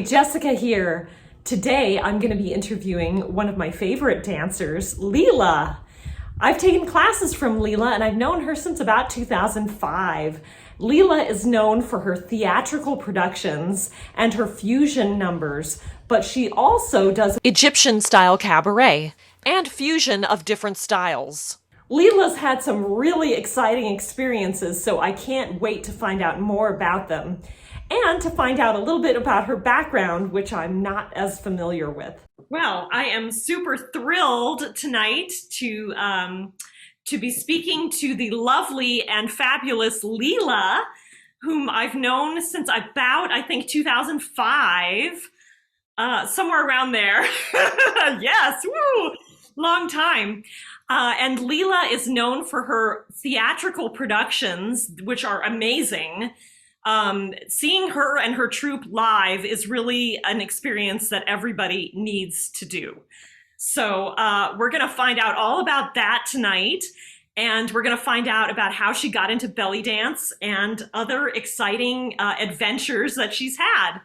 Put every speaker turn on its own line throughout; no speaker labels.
Jessica here. Today I'm going to be interviewing one of my favorite dancers, Leela. I've taken classes from Leela and I've known her since about 2005. Leela is known for her theatrical productions and her fusion numbers, but she also does Egyptian style cabaret and fusion of different styles. Leela's had some really exciting experiences, so I can't wait to find out more about them and to find out a little bit about her background, which I'm not as familiar with. Well, I am super thrilled tonight to be speaking to the lovely and fabulous Leela, whom I've known since about, I think, 2005, somewhere around there. Yes, woo, long time. And Leela is known for her theatrical productions, which are amazing. Seeing her and her troupe live is really an experience that everybody needs to do. So we're going to find out all about that tonight. And we're going to find out about how she got into belly dance and other exciting adventures that she's had.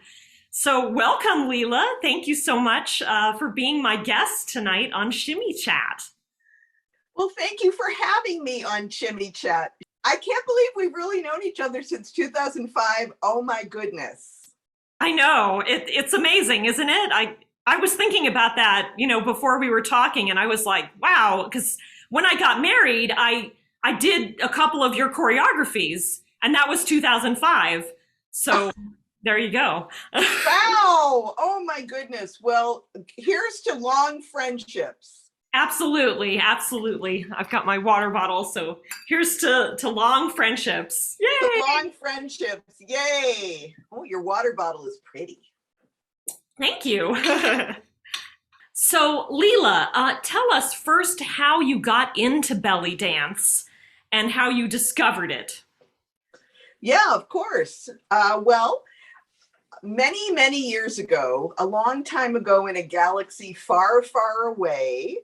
So welcome, Leela. Thank you so much for being my guest tonight on Shimmy Chat.
Well, thank you for having me on Shimmy Chat. I can't believe we've really known each other since 2005. Oh my goodness.
I know. It's amazing, isn't it? I was thinking about that, before we were talking, and I was like, wow, because when I got married, I did a couple of your choreographies, and that was 2005. So there you go.
Wow. Oh my goodness. Well, here's to long friendships.
Absolutely, absolutely. I've got my water bottle, so here's to long friendships. Yay!
To long friendships. Yay. Oh, your water bottle is pretty.
Thank you. So, Leela, tell us first how you got into belly dance and how you discovered it.
Yeah, of course. Well, many, many years ago, a long time ago in a galaxy far, far away,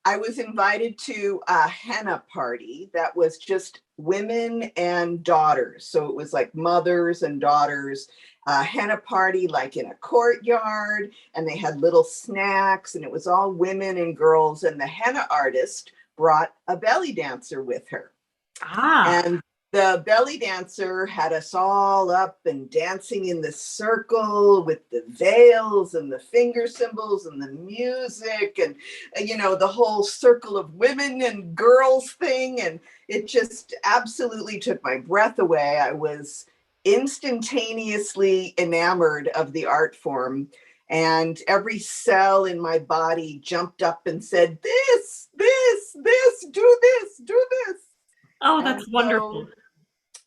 I was invited to a henna party that was just women and daughters. So it was like mothers and daughters, a henna party like in a courtyard, and they had little snacks, and it was all women and girls. And the henna artist brought a belly dancer with her. And the belly dancer had us all up and dancing in the circle with the veils and the finger symbols and the music and, the whole circle of women and girls thing. And it just absolutely took my breath away. I was instantaneously enamored of the art form, and every cell in my body jumped up and said, this, do this.
Oh, that's wonderful.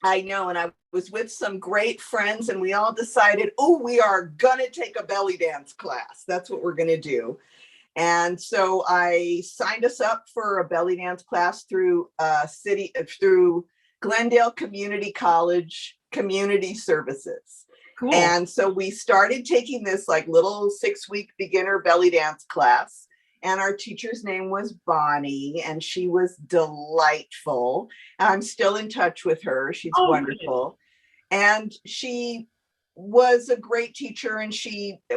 I know. And I was with some great friends, and we all decided, we are going to take a belly dance class. That's what we're going to do. And so I signed us up for a belly dance class through Glendale Community College Community Services.
Cool.
And so we started taking this like little 6-week beginner belly dance class. And our teacher's name was Bonnie, and she was delightful. I'm still in touch with her. She's wonderful. Good. And she was a great teacher, and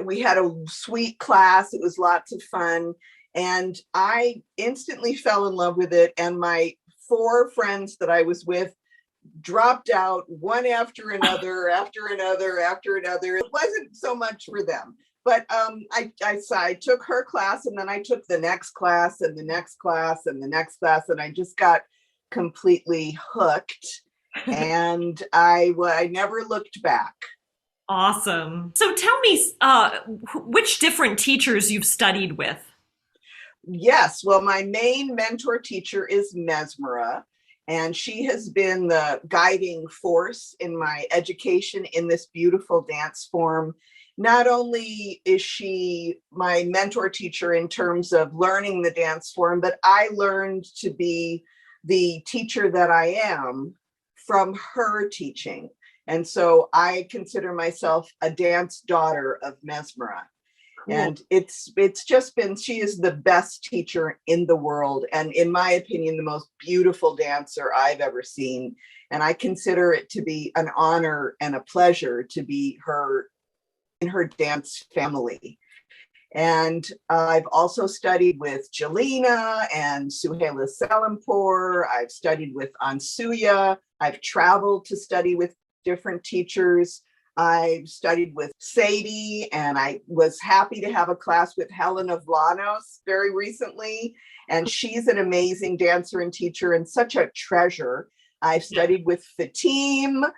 we had a sweet class. It was lots of fun. And I instantly fell in love with it. And my 4 friends that I was with dropped out one after another, after another. It wasn't so much for them. But I took her class, and then I took the next class and the next class and the next class, and I just got completely hooked, and I never looked back.
Awesome. So tell me which different teachers you've studied with.
Yes. Well, my main mentor teacher is Mesmera, and she has been the guiding force in my education in this beautiful dance form. Not only is she my mentor teacher in terms of learning the dance form, but I learned to be the teacher that I am from her teaching. And so I consider myself a dance daughter of Mesmera. Cool. And it's just been, she is the best teacher in the world. And in my opinion, the most beautiful dancer I've ever seen. And I consider it to be an honor and a pleasure to be her her dance family. And I've also studied with Jelena and Suhaila Salimpur. I've studied with Ansuya. I've traveled to study with different teachers. I've studied with Sadie, and I was happy to have a class with Helena Vlanos very recently. And she's an amazing dancer and teacher and such a treasure. I've studied with Fatim,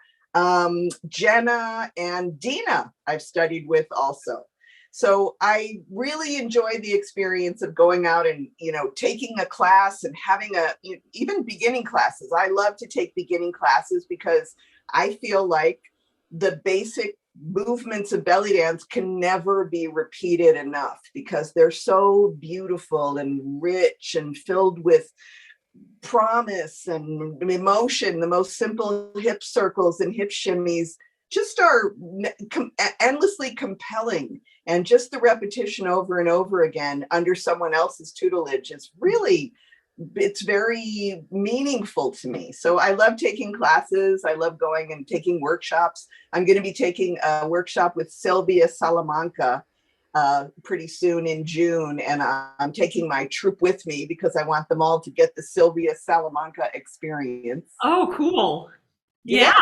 Jenna, and Dina I've studied with also. So I really enjoy the experience of going out and, taking a class and having even beginning classes. I love to take beginning classes because I feel like the basic movements of belly dance can never be repeated enough because they're so beautiful and rich and filled with promise and emotion. The most simple hip circles and hip shimmies just are endlessly compelling. And just the repetition over and over again under someone else's tutelage is really, it's very meaningful to me. So I love taking classes. I love going and taking workshops. I'm going to be taking a workshop with Sylvia Salamanca pretty soon in June. And I'm taking my troupe with me because I want them all to get the Sylvia Salamanca experience.
Oh, cool. Yeah.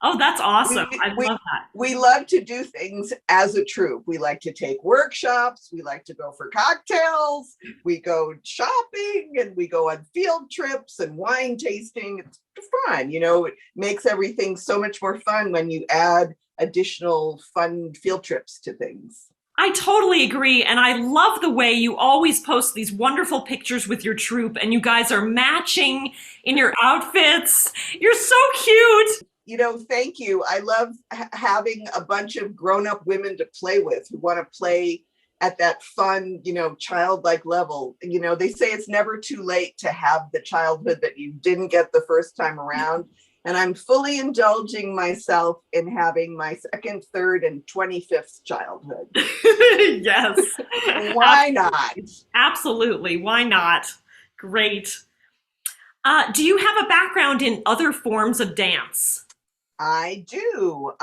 Oh, that's awesome. I love that.
We love to do things as a troupe. We like to take workshops. We like to go for cocktails. We go shopping and we go on field trips and wine tasting. It's fun. It makes everything so much more fun when you add additional fun field trips to things.
I totally agree. And I love the way you always post these wonderful pictures with your troupe and you guys are matching in your outfits. You're so cute.
Thank you. I love having a bunch of grown-up women to play with who want to play at that fun, childlike level. They say it's never too late to have the childhood that you didn't get the first time around. And I'm fully indulging myself in having my second, third, and 25th childhood.
Yes.
Why not?
Absolutely. Why not? Great. Do you have a background in other forms of dance?
I do.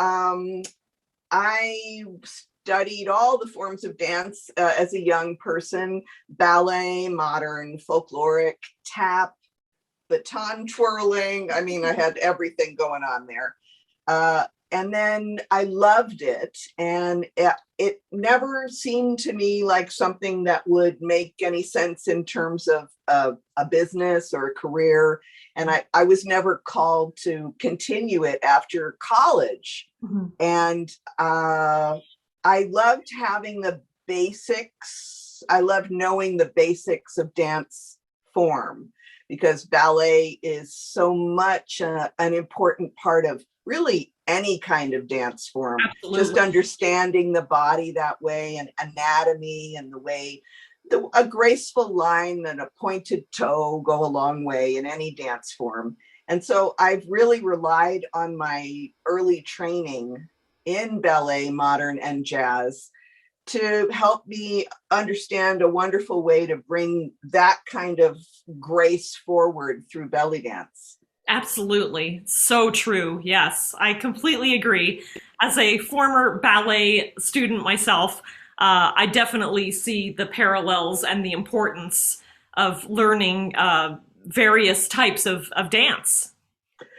I studied all the forms of dance as a young person: ballet, modern, folkloric, tap, baton twirling. I mean, I had everything going on there. And then I loved it. And it never seemed to me like something that would make any sense in terms of a business or a career. And I was never called to continue it after college. Mm-hmm. And I loved having the basics. I loved knowing the basics of dance form because ballet is so much an important part of really any kind of dance form. Absolutely. Just understanding the body that way and anatomy and the way a graceful line and a pointed toe go a long way in any dance form. And so I've really relied on my early training in ballet, modern, and jazz to help me understand a wonderful way to bring that kind of grace forward through belly dance.
Absolutely. So true. Yes, I completely agree. As a former ballet student myself, I definitely see the parallels and the importance of learning various types of dance.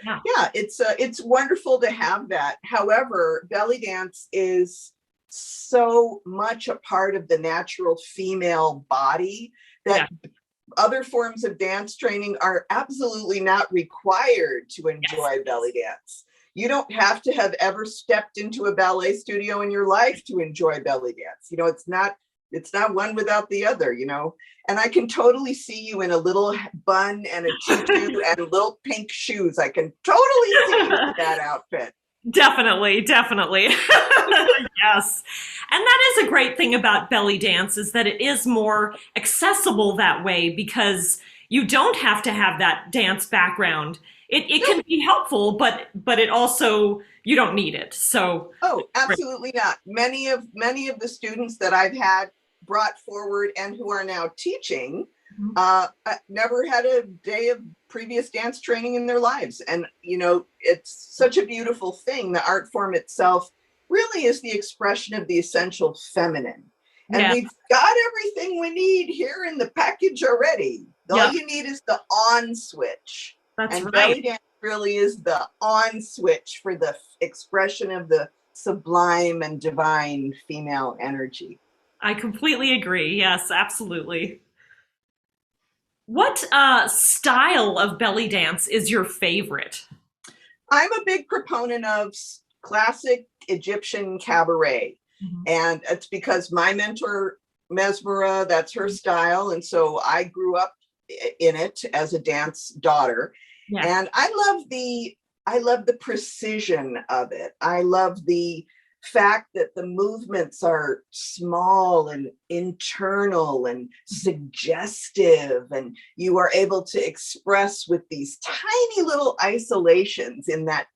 Yeah, it's wonderful to have that. However, belly dance is so much a part of the natural female body that other forms of dance training are absolutely not required to enjoy belly dance. You don't have to have ever stepped into a ballet studio in your life to enjoy belly dance. It's not one without the other, and I can totally see you in a little bun and a tutu and little pink shoes. I can totally see you in that outfit.
Definitely. Yes. And that is a great thing about belly dance is that it is more accessible that way because you don't have to have that dance background. It can be helpful, but it also, you don't need it. So.
Oh, absolutely not. Many of the students that I've had brought forward and who are now teaching never had a day of previous dance training in their lives. And, it's such a beautiful thing. The art form itself really is the expression of the essential feminine. And
Yeah.
we've got everything we need here in the package already. All you need is the on switch.
That's
and
right.
belly dance really is the on switch for the expression of the sublime and divine female energy.
I completely agree. Yes, absolutely. What style of belly dance is your favorite?
I'm a big proponent of classic Egyptian cabaret. And it's because my mentor, Mesmera, that's her style. And so I grew up in it as a dance daughter.
Yeah.
And I love the precision of it. I love the fact that the movements are small and internal and suggestive, and you are able to express with these tiny little isolations in that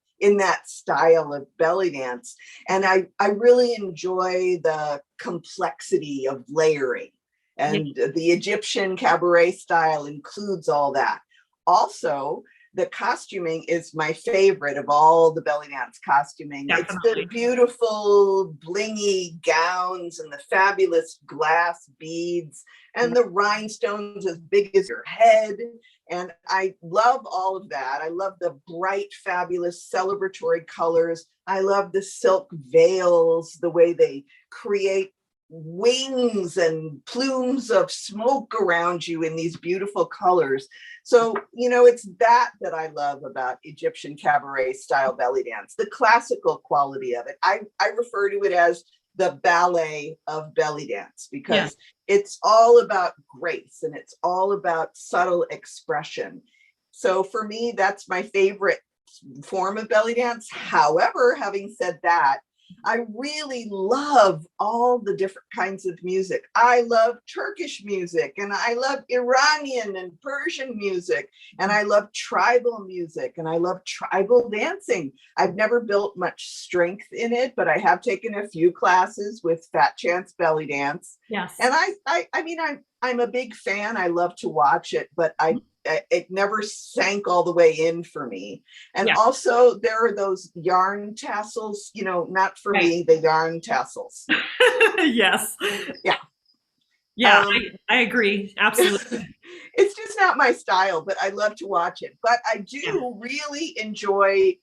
style of belly dance. And I really enjoy the complexity of layering, and the Egyptian cabaret style includes all that. Also, the costuming is my favorite of all the belly dance costuming.
Definitely.
It's the beautiful blingy gowns and the fabulous glass beads and the rhinestones as big as your head. And I love all of that. I love the bright, fabulous celebratory colors. I love the silk veils, the way they create wings and plumes of smoke around you in these beautiful colors. So, it's that I love about Egyptian cabaret style belly dance, the classical quality of it. I refer to it as the ballet of belly dance, because it's all about grace and it's all about subtle expression. So for me, that's my favorite form of belly dance. However, having said that, I really love all the different kinds of music. I love Turkish music, and I love Iranian and Persian music, and I love tribal music, and I love tribal dancing. I've never built much strength in it, but I have taken a few classes with Fat Chance Belly Dance.
Yes.
And I'm a big fan. I love to watch it, but it never sank all the way in for me. And also there are those yarn tassels, not for me, the yarn tassels.
Yes.
Yeah.
Yeah, I agree. Absolutely.
It's just not my style, but I love to watch it. But I do really enjoy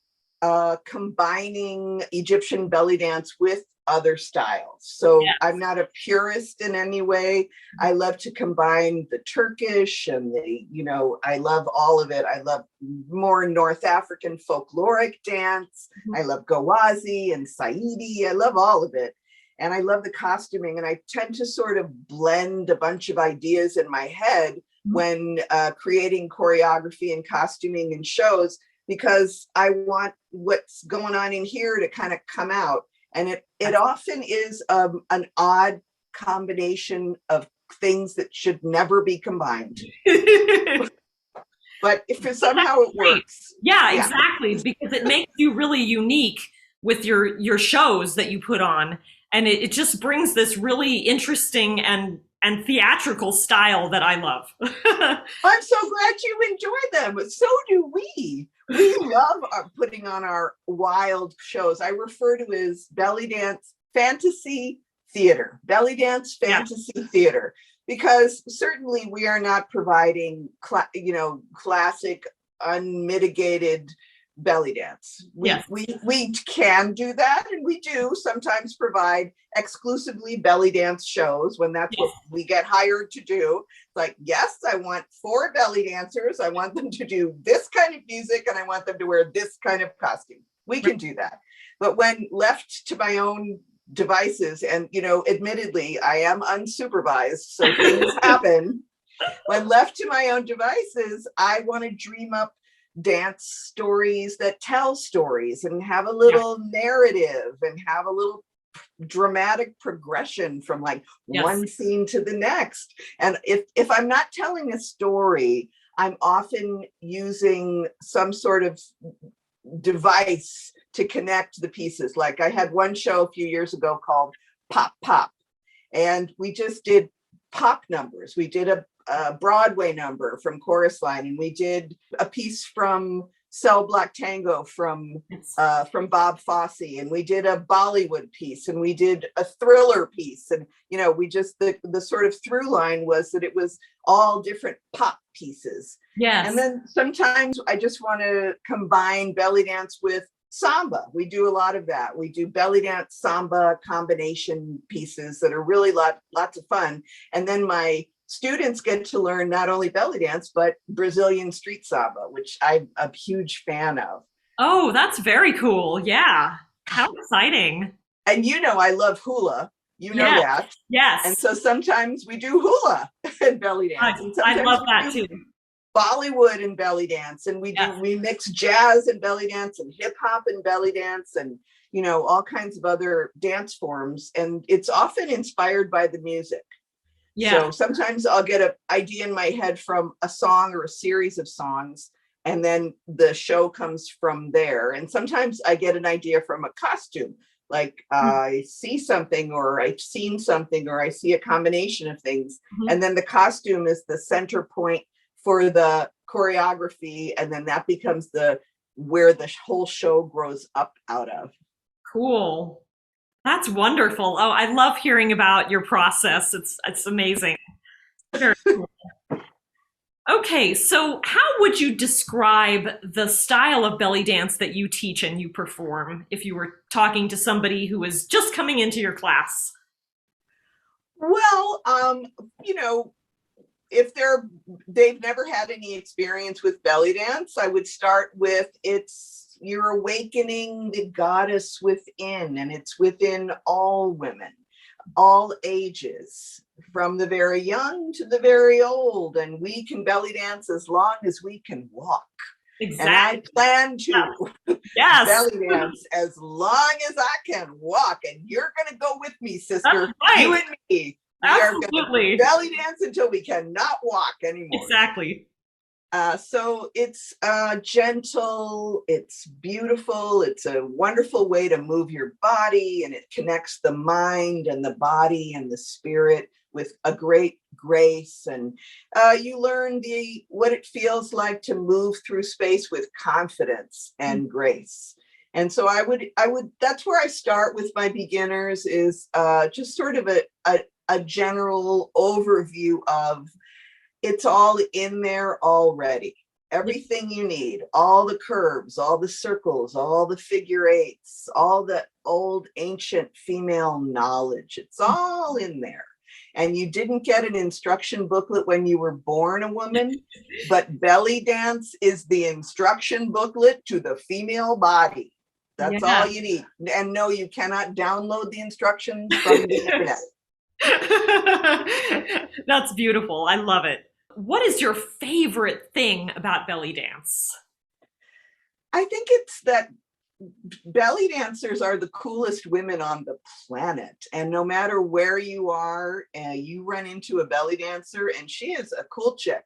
combining Egyptian belly dance with other styles. So I'm not a purist in any way. I love to combine the Turkish and I love all of it. I love more North African folkloric dance. I love Gawazi and Saidi. I love all of it. And I love the costuming. And I tend to sort of blend a bunch of ideas in my head when creating choreography and costuming and shows, because I want what's going on in here to kind of come out. And it often is an odd combination of things that should never be combined. But if somehow it works.
Yeah, exactly. Because it makes you really unique with your shows that you put on. And it just brings this really interesting and theatrical style that I love.
I'm so glad you enjoy them. So do we. We love putting on our wild shows. I refer to as belly dance fantasy theater, belly dance fantasy theater, because certainly we are not providing, classic, unmitigated belly dance. We can do that, and we do sometimes provide exclusively belly dance shows when that's what we get hired to do. Like, yes, I want 4 belly dancers. I want them to do this kind of music, and I want them to wear this kind of costume. We can do that. But when left to my own devices, and admittedly, I am unsupervised, so things happen. When left to my own devices, I want to dream up dance stories that tell stories and have a little narrative and have a little dramatic progression from one scene to the next. And if I'm not telling a story, I'm often using some sort of device to connect the pieces. Like I had one show a few years ago called Pop Pop, and we just did pop numbers. We did a Broadway number from Chorus Line, and we did a piece from Cell Block Tango from Bob Fosse, and we did a Bollywood piece, and we did a thriller piece, and we just the sort of through line was that it was all different pop pieces.
Yes.
And then sometimes I just want to combine belly dance with samba. We do a lot of that. We do belly dance samba combination pieces that are really lots of fun. And then my students get to learn not only belly dance, but Brazilian street samba, which I'm a huge fan of.
Oh, that's very cool. Yeah. How exciting.
And I love hula. You know that.
Yes.
And so sometimes we do hula and belly dance.
I love that too.
Bollywood and belly dance. And we mix jazz and belly dance and hip hop and belly dance and all kinds of other dance forms. And it's often inspired by the music. Yeah. So sometimes I'll get an idea in my head from a song or a series of songs, and then the show comes from there. And sometimes I get an idea from a costume, like I see something, or I've seen something, or I see a combination of things. And then the costume is the center point for the choreography. And then that becomes where the whole show grows up out of.
Cool. That's wonderful. Oh, I love hearing about your process. It's amazing. Very cool. Okay, so how would you describe the style of belly dance that you teach and you perform if you were talking to somebody who is just coming into your class?
Well, if they've never had any experience with belly dance, I would start with you're awakening the goddess within, and it's within all women, all ages, from the very young to the very old, and we can belly dance as long as we can walk. Exactly. And I plan to belly dance as long as I can walk, and you're going to go with me, sister. That's right. You and me. We are going to belly dance until we cannot walk anymore.
Exactly.
So it's gentle, it's beautiful, it's a wonderful way to move your body, and it connects the mind and the body and the spirit with a great grace. And you learn what it feels like to move through space with confidence and grace. And so I would that's where I start with my beginners, is just sort of a general overview of it's all in there already. Everything you need, all the curves, all the circles, all the figure eights, all the old ancient female knowledge. It's all in there. And you didn't get an instruction booklet when you were born a woman, but belly dance is the instruction booklet to the female body. That's all you need. And no, you cannot download the instructions from the internet.
That's beautiful. I love it. What is your favorite thing about belly dance?
I think it's that belly dancers are the coolest women on the planet. And no matter where you are, you run into a belly dancer and she is a cool chick.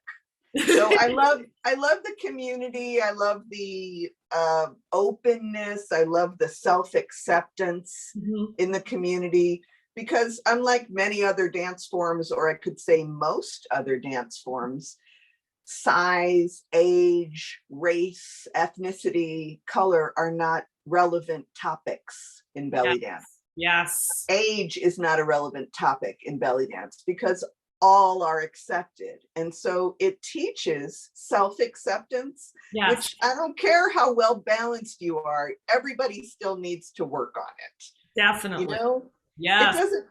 So I love the community. I love the openness. I love the self-acceptance in the community. Because unlike many other dance forms, or I could say most other dance forms, size, age, race, ethnicity, color are not relevant topics in belly dance.
Yes.
Age is not a relevant topic in belly dance because all are accepted. And so it teaches self-acceptance, which I don't care how well balanced you are, everybody still needs to work on it.
Definitely.
It doesn't.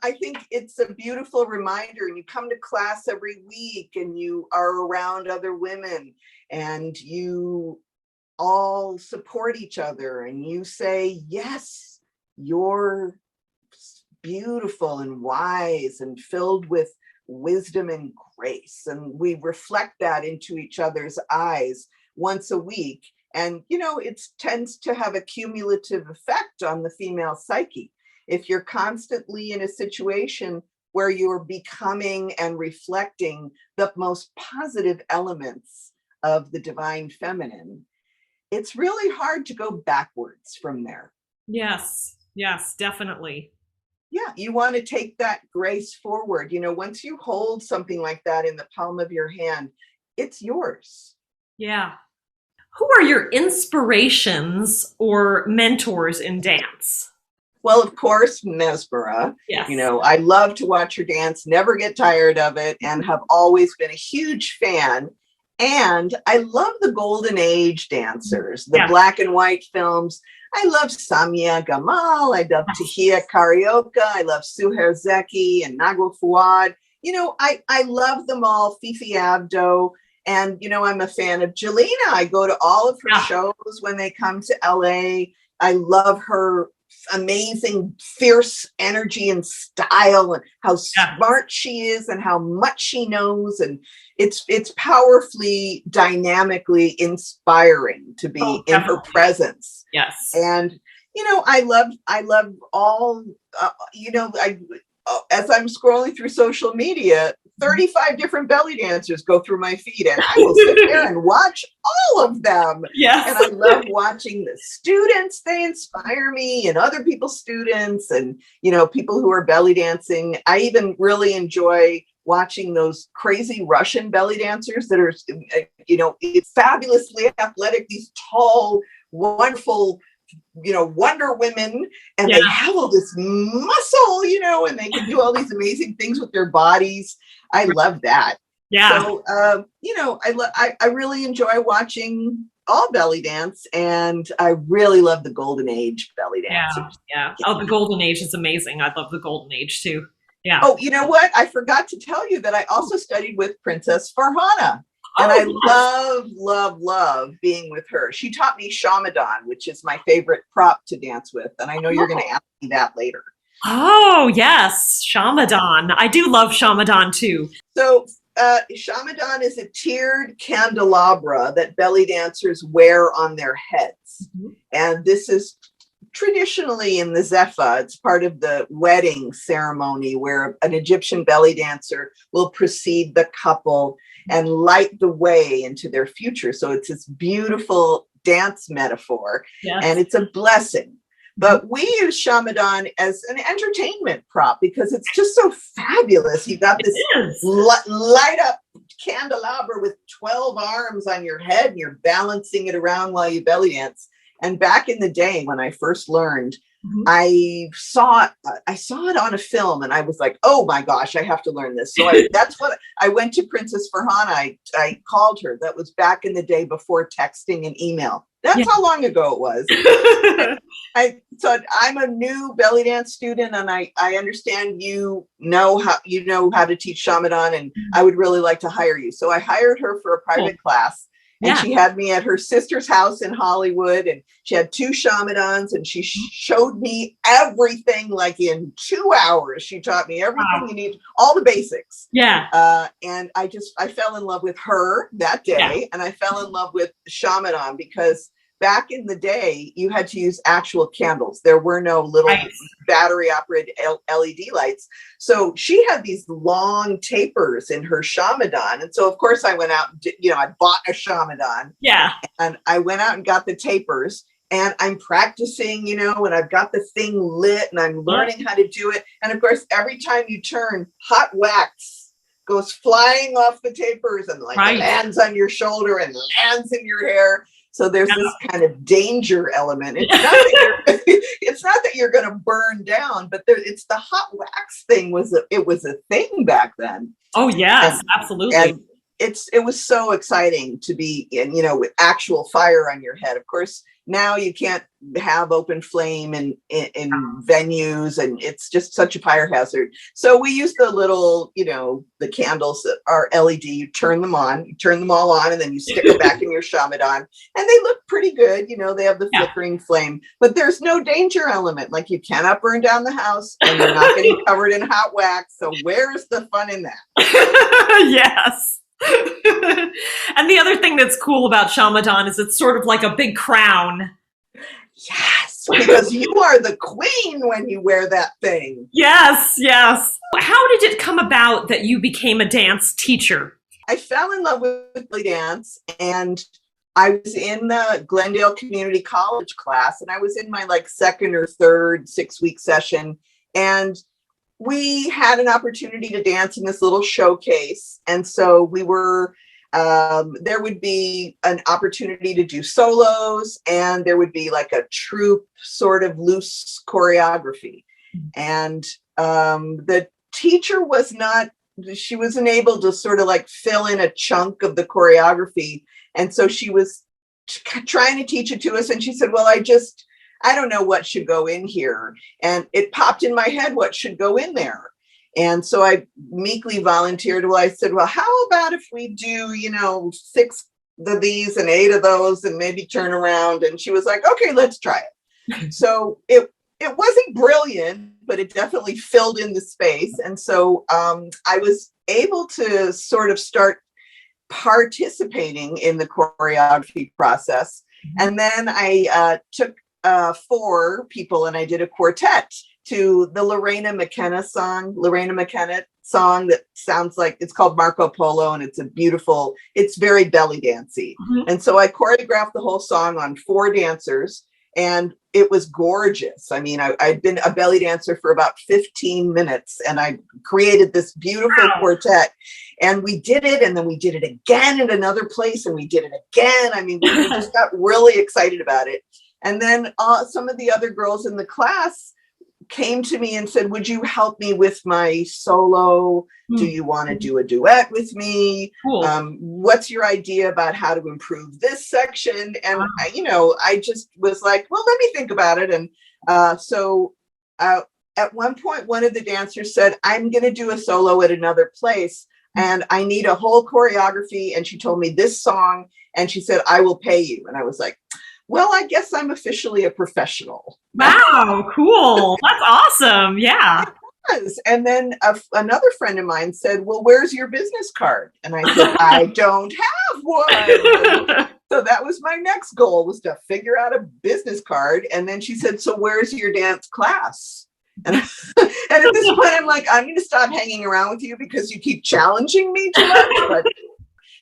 I think it's a beautiful reminder. And you come to class every week and you are around other women and you all support each other and you say, yes, you're beautiful and wise and filled with wisdom and grace. And we reflect that into each other's eyes once a week. And, it tends to have a cumulative effect on the female psyche. If you're constantly in a situation where you're becoming and reflecting the most positive elements of the divine feminine, it's really hard to go backwards from there.
Yes, definitely.
Yeah, you want to take that grace forward. Once you hold something like that in the palm of your hand, it's yours.
Yeah. Who are your inspirations or mentors in dance?
Well, of course, Mesmera.
Yes.
You know, I love to watch her dance, never get tired of it, and have always been a huge fan. And I love the golden age dancers, the black and white films. I love Samia Gamal. I love Tahia Carioca. I love Suher Zeki and Nagwa Fuad. You know, I love them all. Fifi Abdo. And, you know, I'm a fan of Jelena. I go to all of her shows when they come to LA. I love her amazing, fierce energy and style, and how smart she is and how much she knows. And it's powerfully, dynamically inspiring to be in her presence.
Yes.
And, you know, I love all, you know, as I'm scrolling through social media, 35 different belly dancers go through my feed, and I will sit there and watch all of them.
Yes.
And I love watching the students. They inspire me, and other people's students, and, you know, people who are belly dancing. I even really enjoy watching those crazy Russian belly dancers that are, you know, fabulously athletic, these tall, wonderful, you know, Wonder Women, and they have all this muscle, you know, and they can do all these amazing things with their bodies. I love that.
Yeah.
So, you know, I really enjoy watching all belly dance, and I really love the golden age belly dancers.
Yeah. Oh, the golden age is amazing. I love the golden age too. Yeah.
Oh, you know what? I forgot to tell you that I also studied with Princess Farhana. And I love being with her. She taught me Shamadan, which is my favorite prop to dance with. And I know you're going to ask me that later.
Oh, yes. Shamadan. I do love Shamadan too.
So Shamadan is a tiered candelabra that belly dancers wear on their heads. Mm-hmm. And this is traditionally in the Zepha. It's part of the wedding ceremony where an Egyptian belly dancer will precede the couple and light the way into their future. So it's this beautiful dance metaphor, and it's a blessing. But we use Shamadan as an entertainment prop because it's just so fabulous. You got this light up candelabra with 12 arms on your head, and you're balancing it around while you belly dance. And back in the day when I first learned, I saw it on a film, and I was like, oh my gosh, I have to learn this. So that's what I went to Princess Farhana. I called her. That was back in the day before texting and email. That's how long ago it was. So I'm a new belly dance student, and I understand you know how to teach Shamadan, and I would really like to hire you. So I hired her for a private class. And she had me at her sister's house in Hollywood, and she had 2 Shamadans, and she showed me everything like in 2 hours. She taught me everything you need, all the basics. Yeah. And I fell in love with her that day, and I fell in love with Shamadan because back in the day, you had to use actual candles. There were no little battery operated LED lights. So she had these long tapers in her Shamadan. And so, of course, I went out, I bought a Shamadan. Yeah. And I went out and got the tapers. And I'm practicing, and I've got the thing lit, and I'm learning how to do it. And, of course, every time you turn, hot wax goes flying off the tapers and lands on your shoulder and lands in your hair. So there's this kind of danger element. It's not that you're going to burn down, but it's the hot wax thing it was a thing back then.
Oh yes, absolutely.
And it was so exciting to be with actual fire on your head. Of course, now you can't have open flame in venues, and it's just such a fire hazard. So we use the little, the candles that are LED. You turn them all on, and then you stick them back in your Shamadan, and they look pretty good. They have the flickering flame, but there's no danger element. Like you cannot burn down the house, and you're not getting covered in hot wax. So where's the fun in that?
Yes. And the other thing that's cool about Shamadan is it's sort of like a big crown.
Yes, because you are the queen when you wear that thing.
Yes, yes. How did it come about that you became a dance teacher?
I fell in love with belly dance, and I was in the Glendale Community College class, and I was in my second or third 6-week session, and we had an opportunity to dance in this little showcase. And so we were there would be an opportunity to do solos, and there would be like a troupe sort of loose choreography. And the teacher she wasn't able to sort of like fill in a chunk of the choreography. And so she was trying to teach it to us. And she said, well, I don't know what should go in here. And it popped in my head what should go in there. And so I meekly volunteered. Well, I said, well, how about if we do, 6 of these and 8 of those and maybe turn around? And she was like, okay, let's try it. So it wasn't brilliant, but it definitely filled in the space. And so I was able to sort of start participating in the choreography process. And then I took 4 people and I did a quartet to the Lorena McKenna song that sounds like, it's called Marco Polo, and it's very belly dancey. And so I choreographed the whole song on 4 dancers, and it was gorgeous. I mean, I'd been a belly dancer for about 15 minutes, and I created this beautiful quartet, and we did it, and then we did it again at another place, and we did it again. I mean, we just got really excited about it. And then some of the other girls in the class came to me and said, would you help me with my solo? Do you want to do a duet with me?
Cool.
What's your idea about how to improve this section? And I just was like, well, let me think about it. And so at one point, one of the dancers said, I'm going to do a solo at another place, and I need a whole choreography. And she told me this song, and she said, I will pay you. And I was like, well, I guess I'm officially a professional.
Wow, cool. That's awesome. Yeah.
And then another friend of mine said, well, where's your business card? And I said, I don't have one. So that was my next goal, was to figure out a business card. And then she said, so where's your dance class? And at this point, I'm like, I'm going to stop hanging around with you because you keep challenging me too much.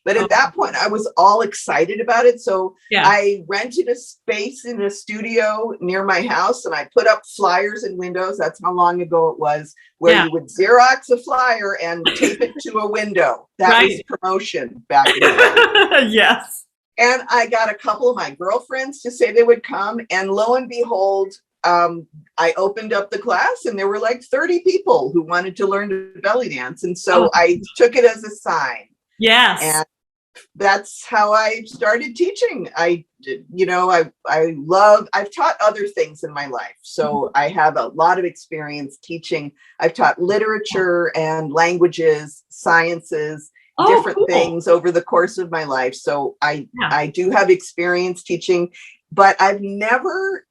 But at that point, I was all excited about it. So I rented a space in a studio near my house, and I put up flyers in windows. That's how long ago it was, where you would Xerox a flyer and tape it to a window. That was promotion back in the day.
Yes.
And I got a couple of my girlfriends to say they would come. And lo and behold, I opened up the class, and there were like 30 people who wanted to learn to belly dance. And so I took it as a sign.
Yes.
And that's how I started teaching. I've taught other things in my life. So I have a lot of experience teaching. I've taught literature and languages, sciences, different things over the course of my life. So I do have experience teaching, but I've never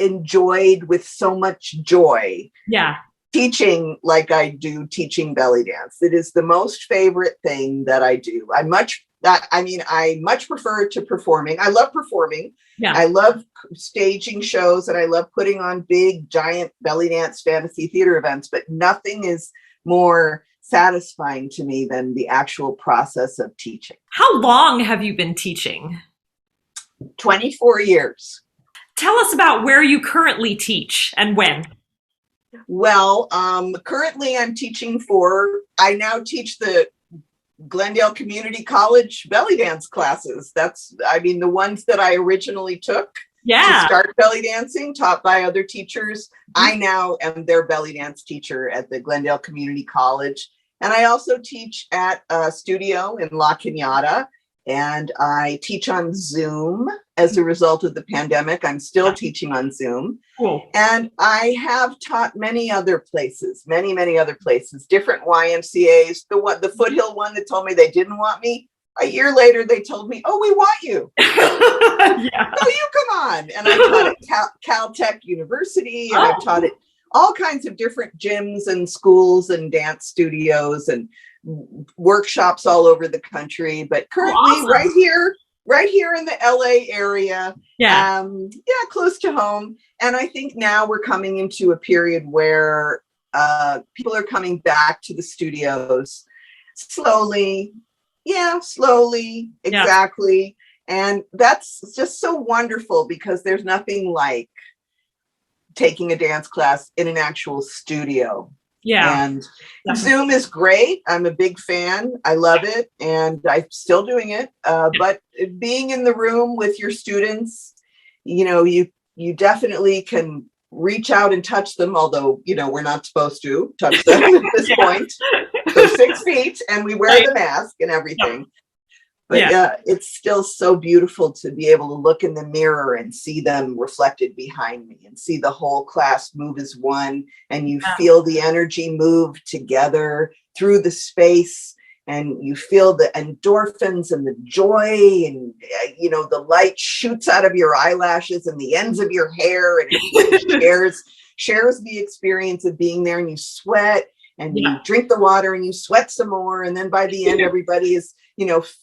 enjoyed with so much joy teaching like I do teaching belly dance. It is the most favorite thing that I do. I much prefer to performing. I love performing. Yeah. I love staging shows, and I love putting on big, giant belly dance fantasy theater events, but nothing is more satisfying to me than the actual process of teaching.
How long have you been teaching?
24 years.
Tell us about where you currently teach and when.
Well, currently I'm teaching I now teach the Glendale Community College belly dance classes. The ones that I originally took to start belly dancing, taught by other teachers. I now am their belly dance teacher at the Glendale Community College. And I also teach at a studio in La Cañada, and I teach on Zoom as a result of the pandemic. I'm still teaching on Zoom. Cool. And I have taught many other places, many other places, different YMCAs. The Foothill one that told me they didn't want me, a year later, they told me, oh, we want you. Oh, you come on. And I taught at Caltech University, and I've taught at all kinds of different gyms and schools and dance studios and workshops all over the country. But currently right here in the LA area, close to home. And I think now we're coming into a period where people are coming back to the studios slowly. Exactly. And that's just so wonderful, because there's nothing like taking a dance class in an actual studio.
Yeah.
And
Definitely.
Zoom is great. I'm a big fan. I love it, and I'm still doing it. But being in the room with your students, you definitely can reach out and touch them, although we're not supposed to touch them at this point. So 6 feet, and we wear
Right.
the mask and everything. But
Yeah.
yeah, it's still so beautiful to be able to look in the mirror and see them reflected behind me and see the whole class move as one. And you feel the energy move together through the space. And you feel the endorphins and the joy, and the light shoots out of your eyelashes and the ends of your hair, and everybody shares the experience of being there. And you sweat, and you drink the water, and you sweat some more. And then by the end, everybody is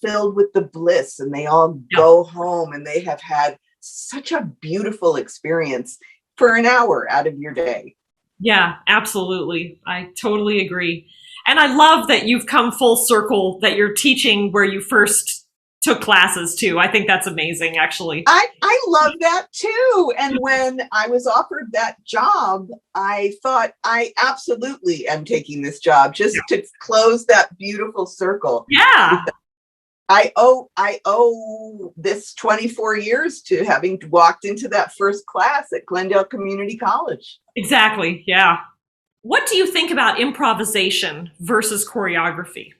filled with the bliss, and they all go home, and they have had such a beautiful experience for an hour out of your day.
Yeah, absolutely. I totally agree. And I love that you've come full circle, that you're teaching where you first took classes too. I think that's amazing, actually.
I love that too. And when I was offered that job, I thought, I absolutely am taking this job just to close that beautiful circle.
Yeah.
I owe this 24 years to having walked into that first class at Glendale Community College.
Exactly. Yeah. What do you think about improvisation versus choreography?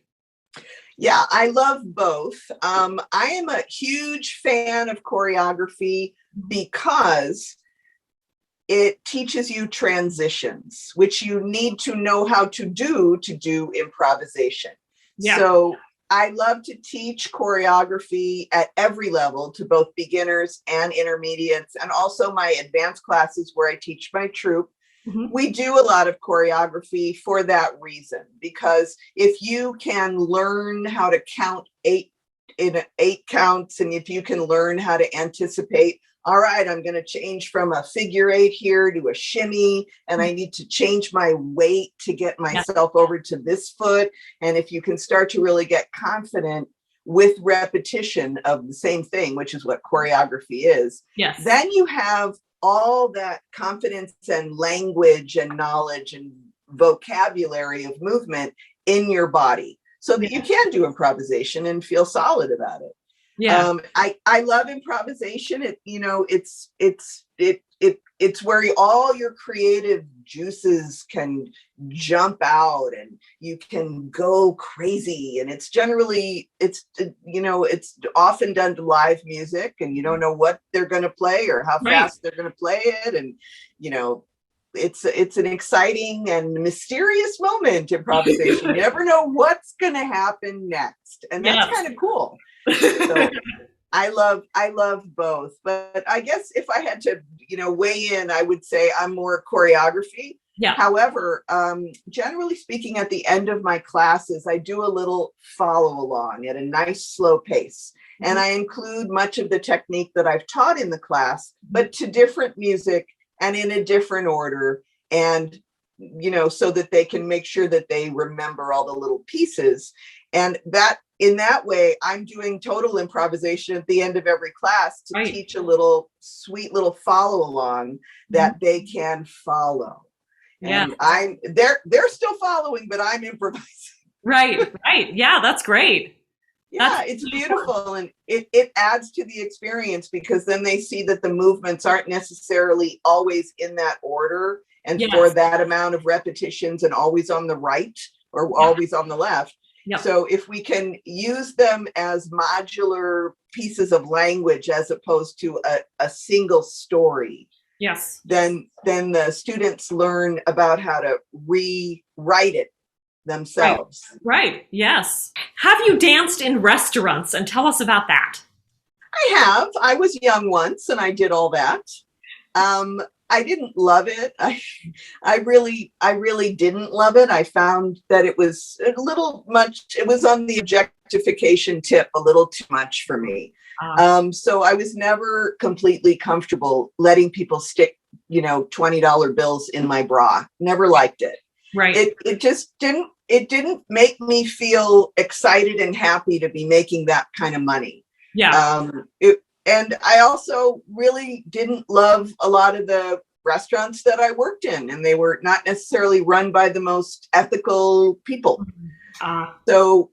Yeah, I love both. I am a huge fan of choreography because it teaches you transitions, which you need to know how to do improvisation.
Yeah.
So I love to teach choreography at every level to both beginners and intermediates, and also my advanced classes where I teach my troupe. We do a lot of choreography for that reason, because if you can learn how to count 8 counts, and if you can learn how to anticipate, all right, I'm going to change from a figure 8 here to a shimmy, and I need to change my weight to get myself over to this foot. And if you can start to really get confident with repetition of the same thing, which is what choreography is, then you have all that confidence and language and knowledge and vocabulary of movement in your body, so that you can do improvisation and feel solid about it. I love improvisation. It's where all your creative juices can jump out, and you can go crazy. And it's often done to live music, and you don't know what they're going to play or how fast they're going to play it. And, it's an exciting and mysterious moment, improvisation. You never know what's going to happen next. And that's kind of cool. So I love both, but I guess if I had to, weigh in, I would say I'm more choreography. However, generally speaking, at the end of my classes, I do a little follow along at a nice slow pace. And I include much of the technique that I've taught in the class, but to different music and in a different order. And, so that they can make sure that they remember all the little pieces. And that, in that way, I'm doing total improvisation at the end of every class to teach a little sweet little follow along that they can follow. And they're still following, but I'm improvising.
Right. Yeah, that's great.
Yeah, it's beautiful. And it adds to the experience, because then they see that the movements aren't necessarily always in that order and for that amount of repetitions and always on the right or always on the left. So if we can use them as modular pieces of language as opposed to a single story, then the students learn about how to rewrite it themselves.
Right. Yes. Have you danced in restaurants? And tell us about that.
I have. I was young once, and I did all that. I didn't love it. I really didn't love it. I found that it was a little much. It was on the objectification tip a little too much for me. So I was never completely comfortable letting people stick, $20 bills in my bra. Never liked it.
Right.
It just didn't make me feel excited and happy to be making that kind of money. And I also really didn't love a lot of the restaurants that I worked in, and they were not necessarily run by the most ethical people. So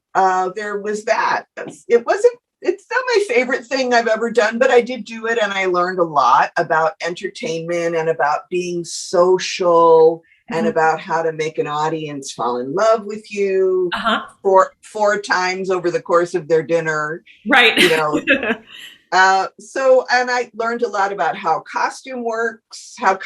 there was that. It's not my favorite thing I've ever done, but I did do it, and I learned a lot about entertainment and about being social and about how to make an audience fall in love with you four times over the course of their dinner.
Right.
You know. And I learned a lot about how costume works, how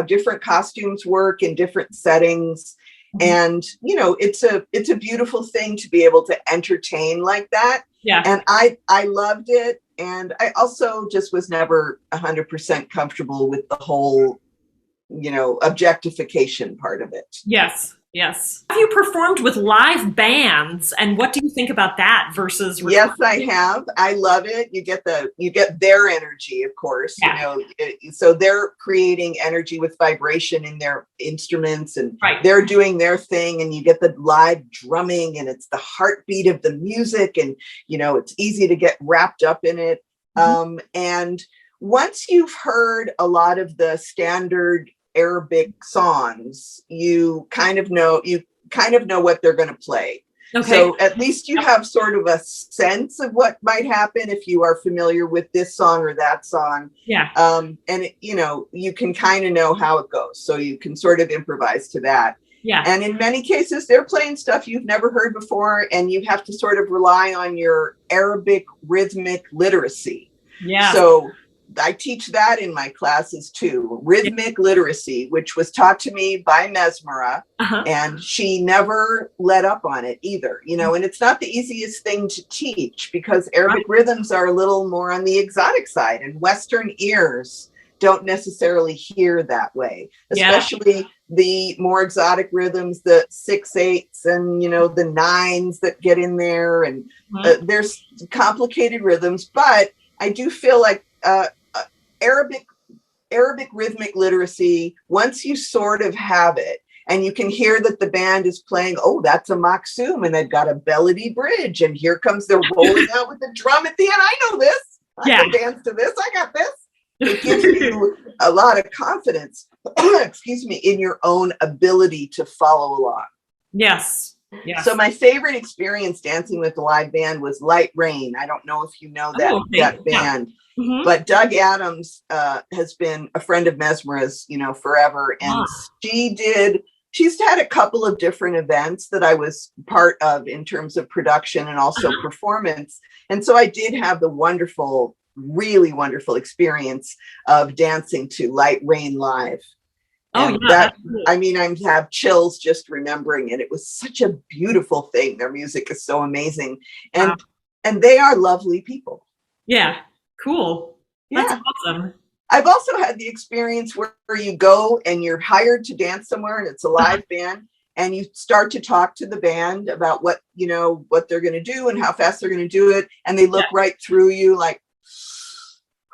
different costumes work in different settings. And, you know, it's a beautiful thing to be able to entertain like that.
Yeah.
And I loved it. And I also just was never 100% comfortable with the whole, you know, objectification part of it.
Yes. Yes. Have you performed with live bands, and what do you think about that versus?
Yes, I have. I love it. You get their energy, of course, you know, so they're creating energy with vibration in their instruments, and they're doing their thing, and you get the live drumming, and it's the heartbeat of the music, and, you know, it's easy to get wrapped up in it. And once you've heard a lot of the standard Arabic songs, you kind of know what they're going to play. Okay. So at least you have sort of a sense of what might happen if you are familiar with this song or that song.
Yeah.
And you know, you can kind of know how it goes, so you can sort of improvise to that.
Yeah.
And in many cases, they're playing stuff you've never heard before, and you have to sort of rely on your Arabic rhythmic literacy.
Yeah.
So I teach that in my classes too, rhythmic literacy, which was taught to me by Mesmera, and she never let up on it either, you know, and it's not the easiest thing to teach because Arabic rhythms are a little more on the exotic side, and Western ears don't necessarily hear that way, especially the more exotic rhythms, the 6/8s and, you know, the 9s that get in there, and there's complicated rhythms, but I do feel like Arabic rhythmic literacy, once you sort of have it and you can hear that the band is playing, oh, that's a maksum, and they've got a melody bridge, and here comes they're rolling out with the drum at the end. I know this. I can dance to this. I got this. It gives you a lot of confidence, excuse me, in your own ability to follow along.
Yes. Yes.
So my favorite experience dancing with the live band was Light Rain. I don't know if you know that band. But Doug Adams has been a friend of Mesmera's, you know, forever. And she's had a couple of different events that I was part of in terms of production and also performance. And so I did have the wonderful, really wonderful experience of dancing to Light Rain live. And I mean, I have chills just remembering it. It was such a beautiful thing. Their music is so amazing. And they are lovely people.
Yeah. Cool. That's awesome.
I've also had the experience where you go and you're hired to dance somewhere, and it's a live band, and you start to talk to the band about what, you know, what they're going to do and how fast they're going to do it. And they look right through you like,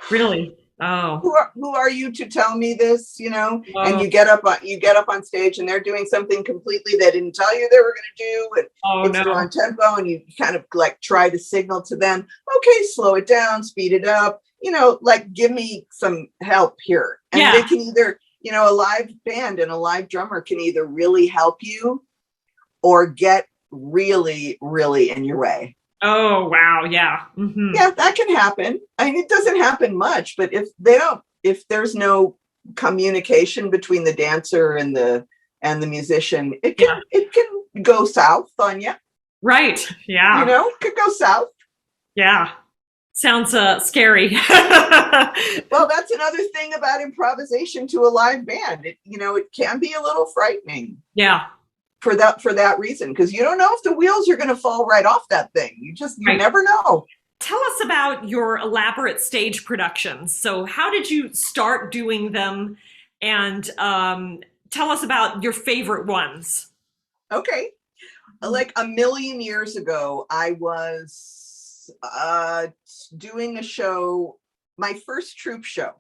really? Oh,
who are you to tell me this, you know? And you get up on stage, and they're doing something completely they didn't tell you they were going to do, and it's on tempo, and you kind of like try to signal to them, okay, slow it down, speed it up, you know, like give me some help here. And they can either, you know, a live band and a live drummer can either really help you or get really, really in your way.
Oh, wow. Yeah.
Yeah, that can happen. I mean, it doesn't happen much, but if there's no communication between the dancer and the musician, it can go south on you.
Right. Yeah.
You know, could go south.
Yeah. Sounds scary.
Well, that's another thing about improvisation to a live band. It can be a little frightening.
Yeah.
For that reason, because you don't know if the wheels are going to fall right off that thing. You never know.
Tell us about your elaborate stage productions. So how did you start doing them? And tell us about your favorite ones. Okay.
Like a million years ago, I was doing a show, my first troupe show.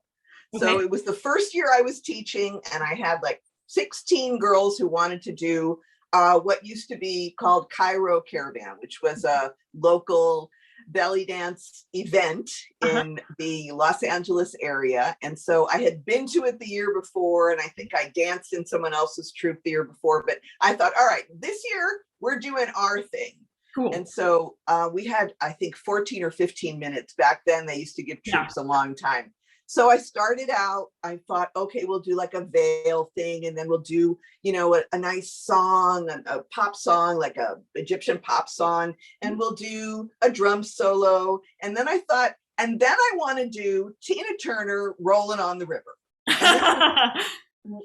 Okay. So it was the first year I was teaching, and I had like 16 girls who wanted to do what used to be called Cairo Caravan, which was a local belly dance event in the Los Angeles area. And so I had been to it the year before, and I think I danced in someone else's troupe the year before, but I thought, all right, this year we're doing our thing.
Cool.
And so we had, I think, 14 or 15 minutes. Back then, they used to give troops a long time. So I started out, I thought, okay, we'll do like a veil thing, and then we'll do, you know, a nice song, a pop song, like a Egyptian pop song, and we'll do a drum solo. And then I thought, and then I want to do Tina Turner, Rolling on the River.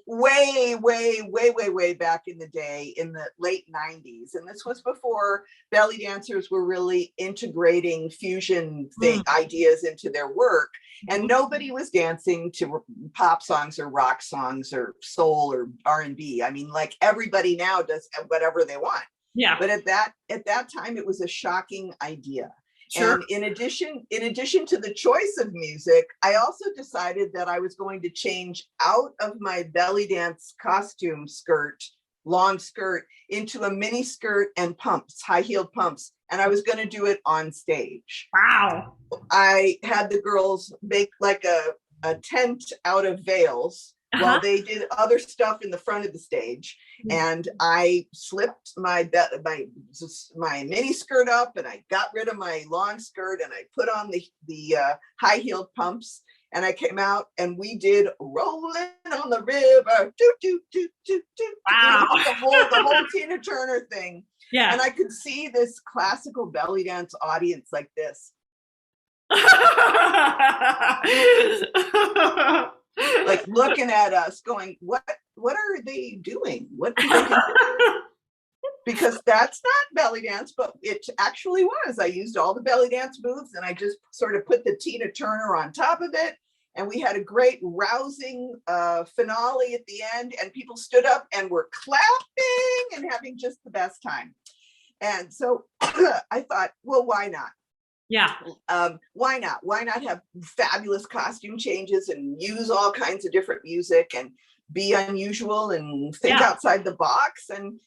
Way back in the day, in the late 90s. And this was before belly dancers were really integrating fusion ideas into their work. And nobody was dancing to pop songs or rock songs or soul or R&B. I mean, like everybody now does whatever they want.
Yeah.
But at that time, it was a shocking idea.
Sure.
And in addition to the choice of music, I also decided that I was going to change out of my belly dance costume skirt, long skirt, into a mini skirt and pumps, high-heeled pumps. And I was going to do it on stage.
Wow.
I had the girls make like a tent out of veils while they did other stuff in the front of the stage. And I slipped my mini skirt up, and I got rid of my long skirt, and I put on the high-heeled pumps, and I came out, and we did Rolling on the River. Do, do, do, do, do.
Wow.
The whole Tina Turner thing.
Yeah.
And I could see this classical belly dance audience like this. Like looking at us going, what are they doing? What do they do? Because that's not belly dance, but it actually was. I used all the belly dance moves, and I just sort of put the Tina Turner on top of it. And we had a great rousing finale at the end, and people stood up and were clapping and having just the best time. And so I thought, well, why not?
Yeah.
Why not? Why not have fabulous costume changes and use all kinds of different music and be unusual and think outside the box? And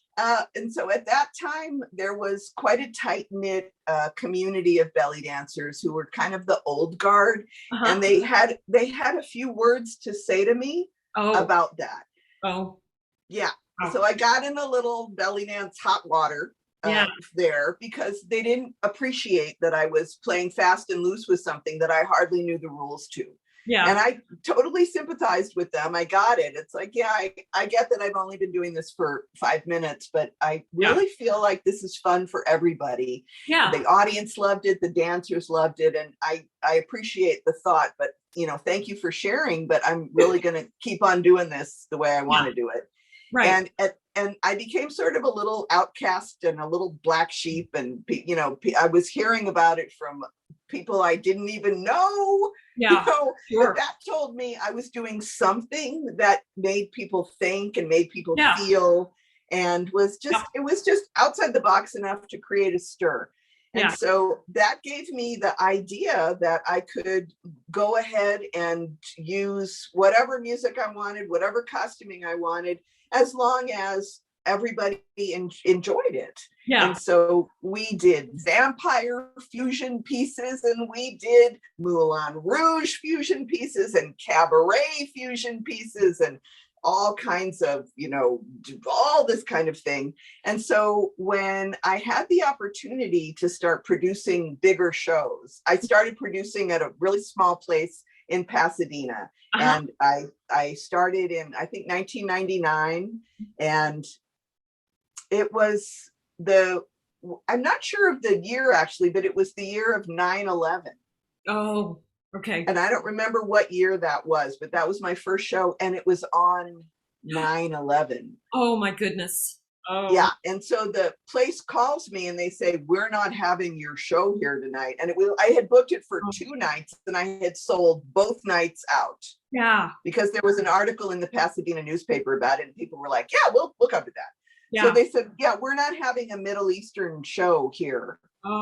so at that time, there was quite a tight-knit community of belly dancers who were kind of the old guard. And they had a few words to say to me about that. Yeah. So I got in a little belly dance hot water there, because they didn't appreciate that I was playing fast and loose with something that I hardly knew the rules to. Yeah. And I totally sympathized with them. I got it. It's like, I get that I've only been doing this for 5 minutes, but I really feel like this is fun for everybody. Yeah. The audience loved it. The dancers loved it. And I appreciate the thought, but thank you for sharing, but I'm really going to keep on doing this the way I want to do it. Right. And I became sort of a little outcast and a little black sheep. And, I was hearing about it from people I didn't even know. Yeah, sure. That told me I was doing something that made people think and made people feel, and it was just outside the box enough to create a stir. And so that gave me the idea that I could go ahead and use whatever music I wanted, whatever costuming I wanted, as long as everybody enjoyed it. Yeah. And so we did vampire fusion pieces, and we did Moulin Rouge fusion pieces, and cabaret fusion pieces, and all kinds of, all this kind of thing. And so when I had the opportunity to start producing bigger shows, I started producing at a really small place in Pasadena. And I started in, I think, 1999. And it was I'm not sure of the year actually, but it was the year of 9/11. Oh, okay. And I don't remember what year that was, but that was my first show, and it was on 9/11. Oh my goodness. Oh. Yeah. And so the place calls me and they say, we're not having your show here tonight. And I had booked it for 2 nights, and I had sold both nights out. Yeah. Because there was an article in the Pasadena newspaper about it, and people were like, yeah, we'll come to that. Yeah. So they said, yeah, we're not having a Middle Eastern show here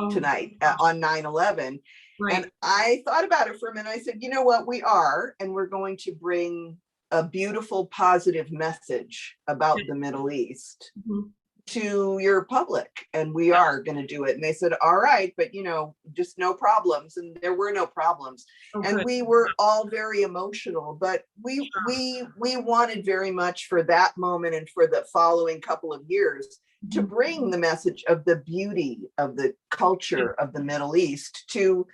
tonight on 9/11. Right. And I thought about it for a minute. I said, you know what, we are, and we're going to bring a beautiful, positive message about the Middle East. Mm-hmm. to your public, and we are going to do it. And they said, all right, but just no problems. And there were no problems.
Oh,
And
good.
we were all very emotional, but we wanted very much for that moment and for the following couple of years to bring the message of the beauty of the culture of the Middle East to,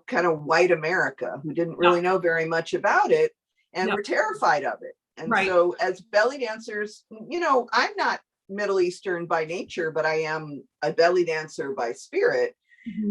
kind of white America, who didn't really know very much about it and were terrified of it. And so as belly dancers, I'm not Middle Eastern by nature, but I am a belly dancer by spirit.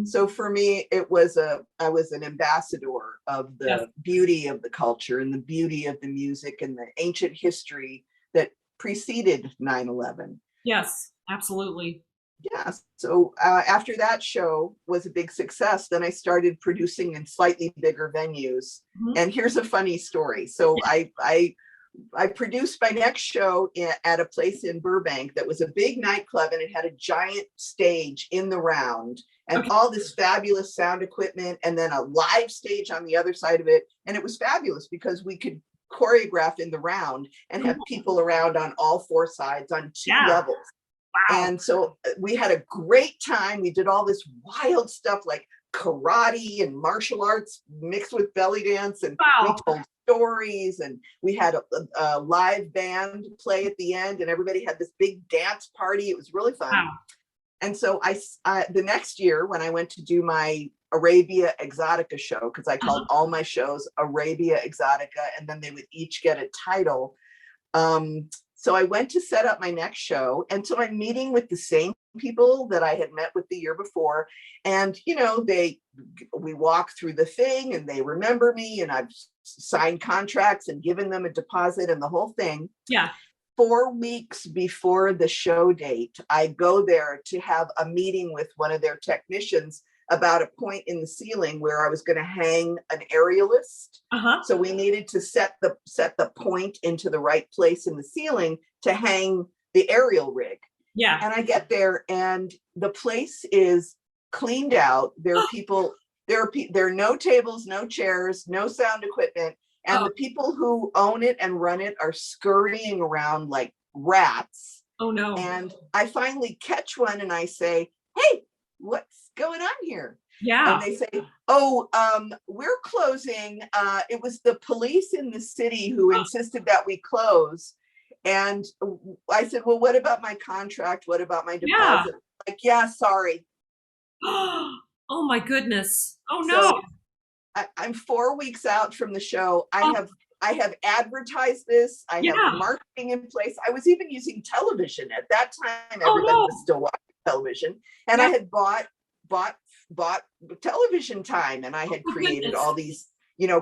So for me, I was an ambassador of the beauty of the culture and the beauty of the music and the ancient history that preceded 9/11.
Yes, absolutely.
Yeah. So after that show was a big success, then I started producing in slightly bigger venues. And here's a funny story. So I produced my next show at a place in Burbank that was a big nightclub, and it had a giant stage in the round and all this fabulous sound equipment, and then a live stage on the other side of it. And it was fabulous because we could choreograph in the round and have people around on all four sides on two levels. Wow. And so we had a great time. We did all this wild stuff like karate and martial arts mixed with belly dance, and we told stories, and we had a live band play at the end, and everybody had this big dance party. It was really fun. Wow. And so the next year when I went to do my Arabia Exotica show, because I called all my shows Arabia Exotica, and then they would each get a title. So I went to set up my next show. And so I'm meeting with the same people that I had met with the year before. And, we walk through the thing and they remember me, and I've signed contracts and given them a deposit and the whole thing.
Yeah.
4 weeks before the show date, I go there to have a meeting with one of their technicians about a point in the ceiling where I was going to hang an aerialist. So we needed to set the point into the right place in the ceiling to hang the aerial rig.
Yeah.
And I get there and the place is cleaned out. There are people, there are no tables, no chairs, no sound equipment. And the people who own it and run it are scurrying around like rats.
Oh no.
And I finally catch one and I say, hey, what's going on here?
Yeah.
And they say, we're closing. It was the police in the city who insisted that we close. And I said, well, what about my contract? What about my deposit? Like, sorry.
Oh my goodness. Oh no.
So I'm 4 weeks out from the show. I have advertised this. I have marketing in place. I was even using television at that time. Everybody was still watching television, and I had bought television time, and I had created all these,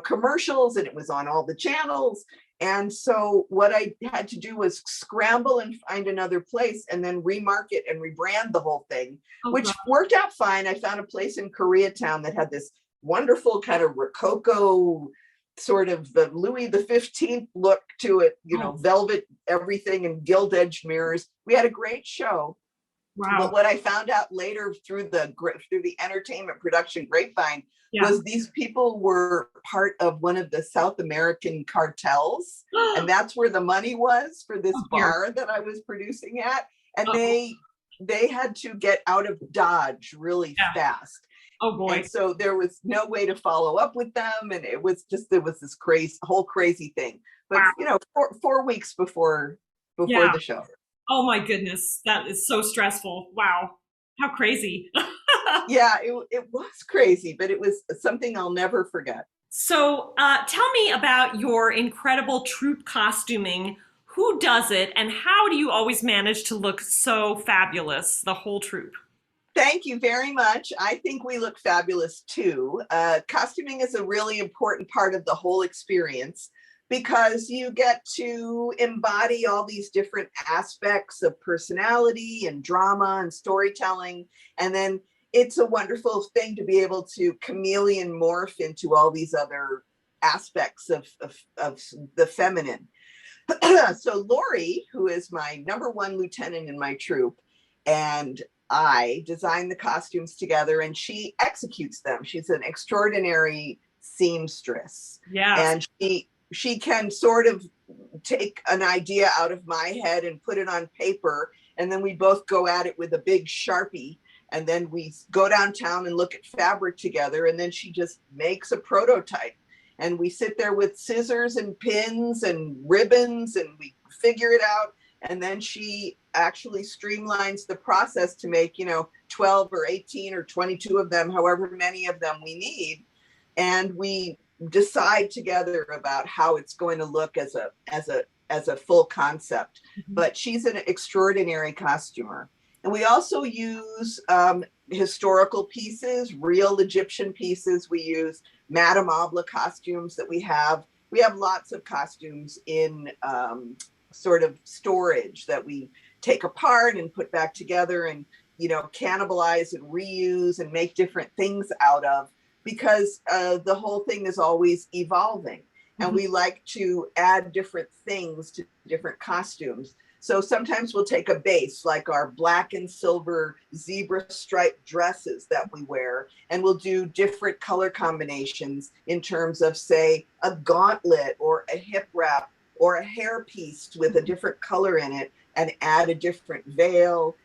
commercials, and it was on all the channels. And so what I had to do was scramble and find another place and then remarket and rebrand the whole thing, which worked out fine. I found a place in Koreatown that had this wonderful kind of Rococo sort of the Louis XV look to it, velvet everything and gilt-edged mirrors. We had a great show. Wow. But what I found out later through the entertainment production grapevine was these people were part of one of the South American cartels, and that's where the money was for this bar that I was producing at. And they had to get out of Dodge really fast.
Oh boy.
And so there was no way to follow up with them. And it was this whole crazy thing. But, 4 weeks before the show.
Oh my goodness. That is so stressful. Wow. How crazy.
Yeah, it was crazy, but it was something I'll never forget.
So tell me about your incredible troupe costuming. Who does it, and how do you always manage to look so fabulous, the whole troupe?
Thank you very much. I think we look fabulous too. Costuming is a really important part of the whole experience because you get to embody all these different aspects of personality and drama and storytelling. And then it's a wonderful thing to be able to chameleon morph into all these other aspects of the feminine. So Lori, who is my #1 lieutenant in my troupe, and I design the costumes together, and she executes them. She's an extraordinary seamstress.
Yeah.
And she can sort of take an idea out of my head and put it on paper and then we both go at it with a big Sharpie, and then we go downtown and look at fabric together, and then she just makes a prototype. And we sit there with scissors and pins and ribbons, and we figure it out. And then she actually streamlines the process to make, 12 or 18 or 22 of them, however many of them we need. And we decide together about how it's going to look as a full concept. But she's an extraordinary costumer. And we also use historical pieces, real Egyptian pieces. We use Madame Obla costumes that we have. We have lots of costumes in sort of storage that we take apart and put back together and, cannibalize and reuse and make different things out of, because the whole thing is always evolving. And we like to add different things to different costumes. So sometimes we'll take a base, like our black and silver zebra striped dresses that we wear, and we'll do different color combinations in terms of, say, a gauntlet or a hip wrap or a hairpiece with a different color in it, and add a different veil.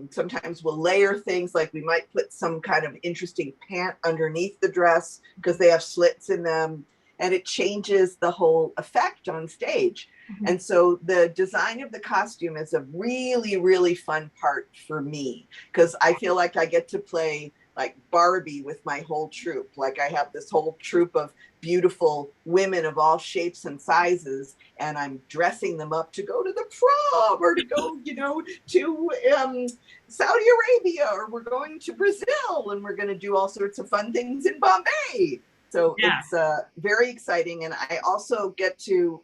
Sometimes we'll layer things, like we might put some kind of interesting pant underneath the dress because they have slits in them, and it changes the whole effect on stage. And so the design of the costume is a really, really fun part for me, because I feel like I get to play like Barbie with my whole troupe. Like I have this whole troupe of beautiful women of all shapes and sizes, and I'm dressing them up to go to the prom or to go, to Saudi Arabia, or we're going to Brazil, and we're going to do all sorts of fun things in Bombay. So it's very exciting. And I also get to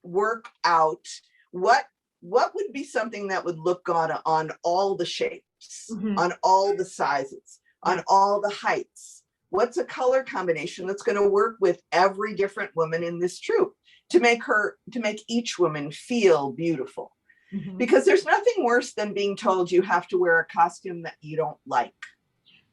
work out what would be something that would look on all the shapes, on all the sizes, on all the heights. What's a color combination that's going to work with every different woman in this troupe to make each woman feel beautiful? Because there's nothing worse than being told you have to wear a costume that you don't like.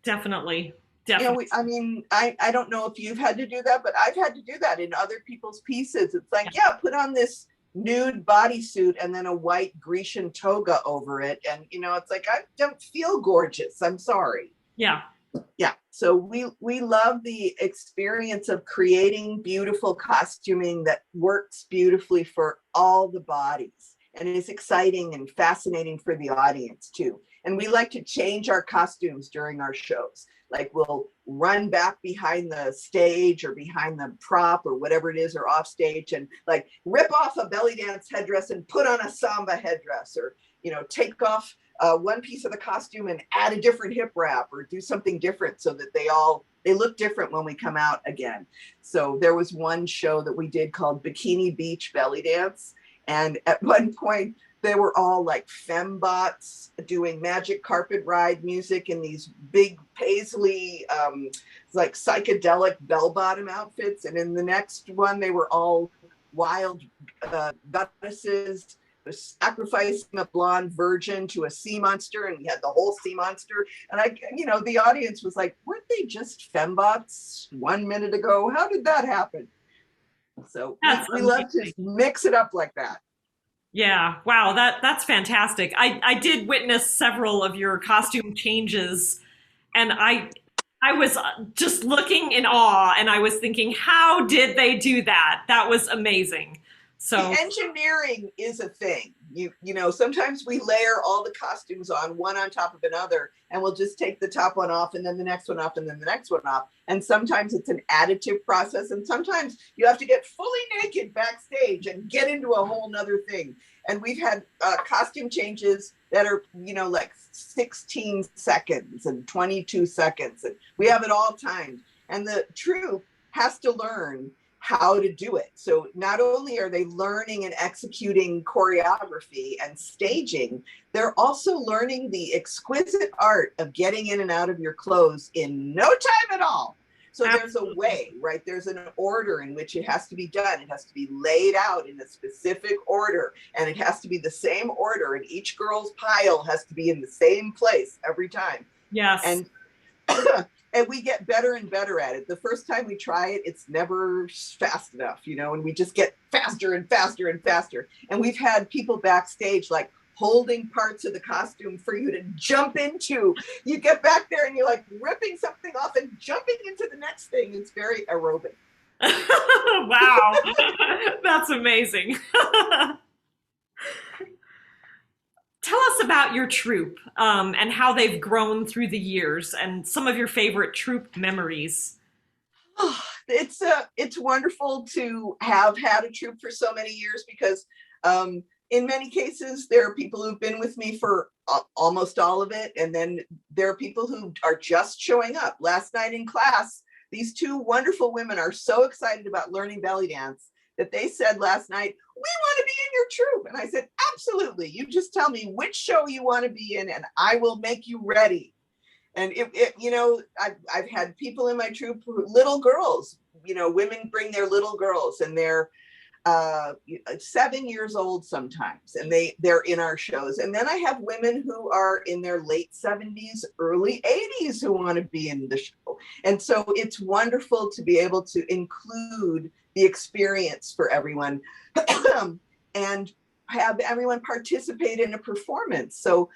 Definitely.
I don't know if you've had to do that, but I've had to do that in other people's pieces. It's like, put on this nude bodysuit and then a white Grecian toga over it. And, it's like, I don't feel gorgeous. I'm sorry.
Yeah.
So we love the experience of creating beautiful costuming that works beautifully for all the bodies. And it's exciting and fascinating for the audience too. And we like to change our costumes during our shows. Like we'll run back behind the stage or behind the prop or whatever it is, or off stage, and like rip off a belly dance headdress and put on a samba headdress, or, take off one piece of the costume and add a different hip wrap, or do something different so that they look different when we come out again. So there was one show that we did called Bikini Beach Belly Dance. And at one point, they were all like fembots doing magic carpet ride music in these big paisley, like psychedelic bell-bottom outfits. And in the next one, they were all wild goddesses sacrificing a blonde virgin to a sea monster, and we had the whole sea monster. And the audience was like, weren't they just fembots 1 minute ago? How did that happen? So we love to mix it up like that.
Yeah. Wow. That's fantastic. I did witness several of your costume changes, and I was just looking in awe, and I was thinking, how did they do that? That was amazing. So
the engineering is a thing. Sometimes we layer all the costumes on one on top of another, and we'll just take the top one off and then the next one off and then the next one off. And sometimes it's an additive process, and sometimes you have to get fully naked backstage and get into a whole nother thing. And we've had costume changes that are, like 16 seconds and 22 seconds. And we have it all timed. And the troupe has to learn how to do it. So not only are they learning and executing choreography and staging, they're also learning the exquisite art of getting in and out of your clothes in no time at all. So there's a way, right? There's an order in which it has to be done. It has to be laid out in a specific order, and it has to be the same order, and each girl's pile has to be in the same place every time.
Yes.
And and we get better and better at it. The first time we try it, it's never fast enough, and we just get faster and faster and faster. And we've had people backstage like holding parts of the costume for you to jump into. You get back there and you're like ripping something off and jumping into the next thing. It's very aerobic.
Wow, that's amazing. Tell us about your troupe and how they've grown through the years and some of your favorite troupe memories.
Oh, it's wonderful to have had a troupe for so many years because in many cases there are people who've been with me for almost all of it, and then there are people who are just showing up. Last night in class, these two wonderful women are so excited about learning belly dance that they said last night, "We want to be in your troupe." And I said, "Absolutely. You just tell me which show you want to be in and I will make you ready." And I've had people in my troupe, little girls, women bring their little girls and they're 7 years old sometimes, and they're in our shows. And then I have women who are in their late 70s, early 80s who want to be in the show. And so it's wonderful to be able to include the experience for everyone and have everyone participate in a performance. So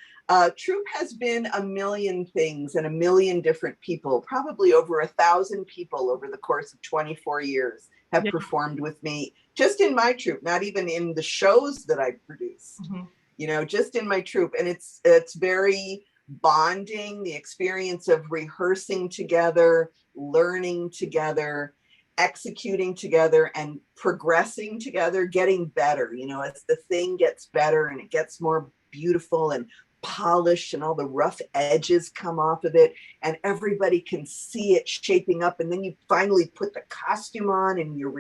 troupe has been a million things and a million different people, probably over 1,000 people over the course of 24 years have performed with me just in my troupe, not even in the shows that I produce, just in my troupe. And it's very bonding, the experience of rehearsing together, learning together, executing together, and progressing together, getting better, as the thing gets better and it gets more beautiful and polished and all the rough edges come off of it and everybody can see it shaping up, and then you finally put the costume on and you're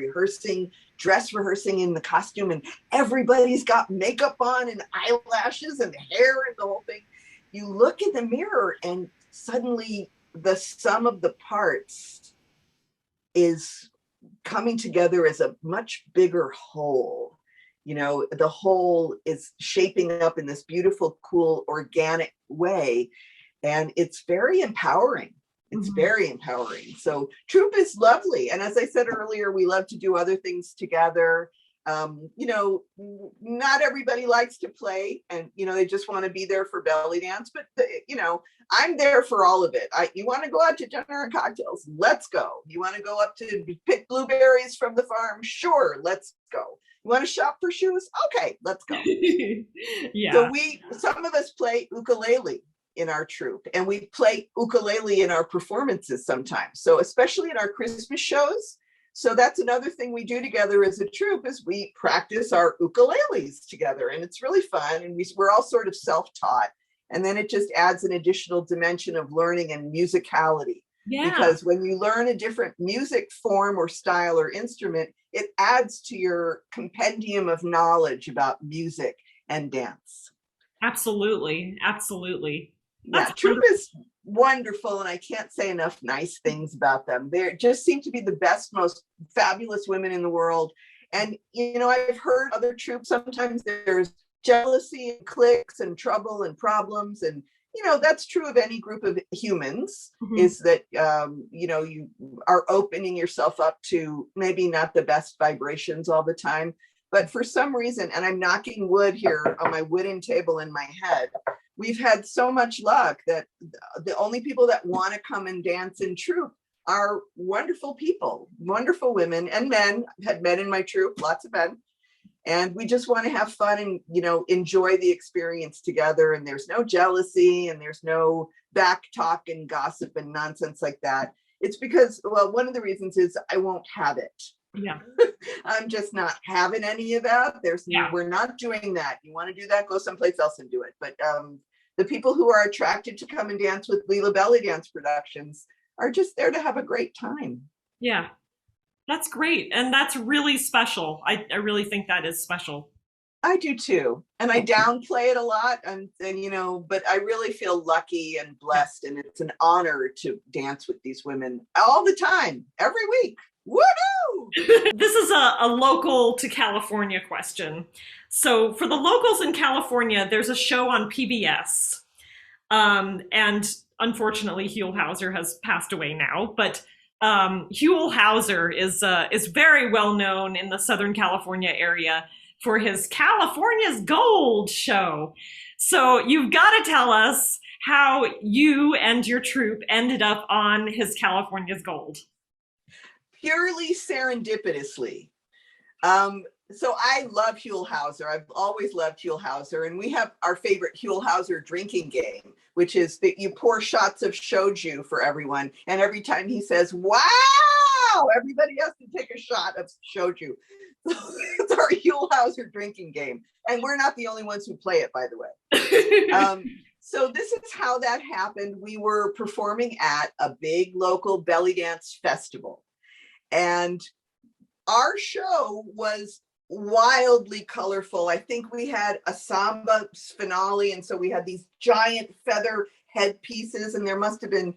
dress rehearsing in the costume, and everybody's got makeup on and eyelashes and hair and the whole thing. You look in the mirror and suddenly the sum of the parts is coming together as a much bigger whole. The whole is shaping up in this beautiful, cool, organic way. And it's very empowering. It's very empowering. So troupe is lovely. And as I said earlier, we love to do other things together. Not everybody likes to play and, they just want to be there for belly dance, but I'm there for all of it. You want to go out to dinner and cocktails? Let's go. You want to go up to pick blueberries from the farm? Sure. Let's go. You want to shop for shoes? Okay, let's go.
Yeah.
So some of us play ukulele in our troupe, and we play ukulele in our performances sometimes. So especially in our Christmas shows. So that's another thing we do together as a troupe is we practice our ukuleles together, and it's really fun. And we're all sort of self-taught, and then it just adds an additional dimension of learning and musicality. Yeah. Because when you learn a different music form or style or instrument, it adds to your compendium of knowledge about music and dance.
Absolutely. Absolutely.
Yeah, troupe is wonderful, and I can't say enough nice things about them. They just seem to be the best, most fabulous women in the world. And, I've heard other troupes, sometimes there's jealousy and cliques and trouble and problems. And, that's true of any group of humans, is that, you are opening yourself up to maybe not the best vibrations all the time. But for some reason, and I'm knocking wood here on my wooden table in my head, we've had so much luck that the only people that want to come and dance in troupe are wonderful people, wonderful women and men. I've had men in my troupe, lots of men. And we just want to have fun and, enjoy the experience together. And there's no jealousy and there's no back talk and gossip and nonsense like that. It's because, one of the reasons is I won't have it.
Yeah.
I'm just not having any of that. We're not doing that. You want to do that, go someplace else and do it. But the people who are attracted to come and dance with Leela Bellydance Productions are just there to have a great time.
Yeah. That's great. And that's really special. I really think that is special.
I do too. And I downplay it a lot. And but I really feel lucky and blessed. And it's an honor to dance with these women all the time, every week. Woohoo!
This is a local to California question. So for the locals in California, there's a show on PBS. And unfortunately, Huell Hauser has passed away now. But Huell Hauser is very well known in the Southern California area for his California's Gold show. So you've got to tell us how you and your troupe ended up on his California's Gold.
Purely serendipitously. So I love Huell Hauser. I've always loved Huell Hauser, and we have our favorite Huell Hauser drinking game, which is that you pour shots of shoju for everyone, and every time he says "wow," everybody has to take a shot of shoju. So it's our Huell Hauser drinking game, and we're not the only ones who play it, by the way. So this is how that happened. We were performing at a big local belly dance festival, and our show was wildly colorful. I think we had a samba finale, and so we had these giant feather headpieces, and there must have been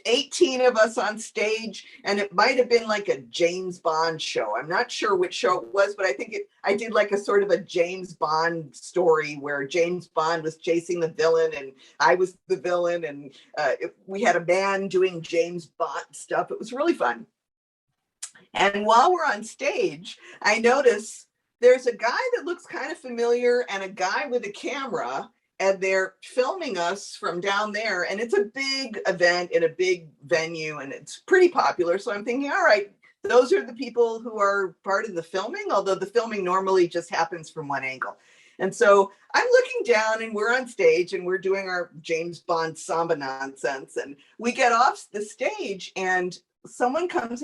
18 of us on stage, and it might have been like a James Bond show. I'm not sure which show it was, but I think I did like a sort of a James Bond story where James Bond was chasing the villain and I was the villain, and we had a band doing James Bond stuff. It was really fun. And while we're on stage, I notice there's a guy that looks kind of familiar and a guy with a camera, and they're filming us from down there. And it's a big event in a big venue, and it's pretty popular. So I'm thinking, all right, those are the people who are part of the filming, although the filming normally just happens from one angle. And so I'm looking down, and we're on stage, and we're doing our James Bond samba nonsense. And we get off the stage, and someone comes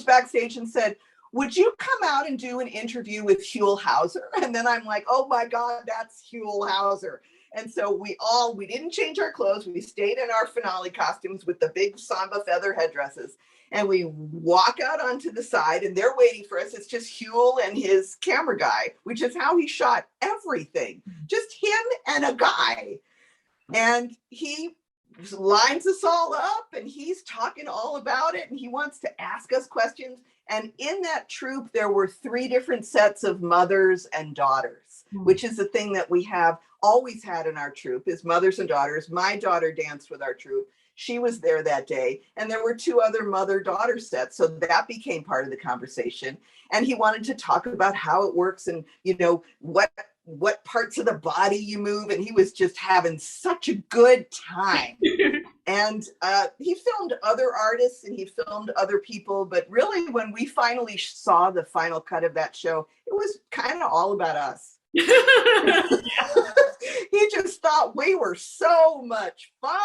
backstage and said, "Would you come out and do an interview with Huell Hauser?" And then I'm like, oh my God, that's Huell Hauser. And so we didn't change our clothes. We stayed in our finale costumes with the big samba feather headdresses. And we walk out onto the side, and they're waiting for us. It's just Huell and his camera guy, which is how he shot everything. Just him and a guy. And he lines us all up, and he's talking all about it, and he wants to ask us questions. And in that troupe, there were 3 different sets of mothers and daughters, which is the thing that we have always had in our troupe, is mothers and daughters. My daughter danced with our troupe. She was there that day. And there were 2 other mother-daughter sets. So that became part of the conversation. And he wanted to talk about how it works and, what parts of the body you move. And he was just having such a good time. And he filmed other artists and he filmed other people. But really, when we finally saw the final cut of that show, it was kind of all about us. He just thought we were so much fun.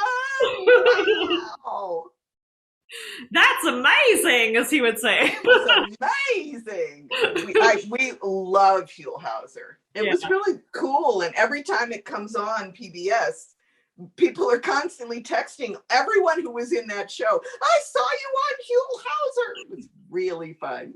Wow.
That's amazing, as he would say.
It was amazing. We love Huell Hauser. It was really cool. And every time it comes on PBS, people are constantly texting everyone who was in that show, "I saw you on Huell Hauser." It was really fun.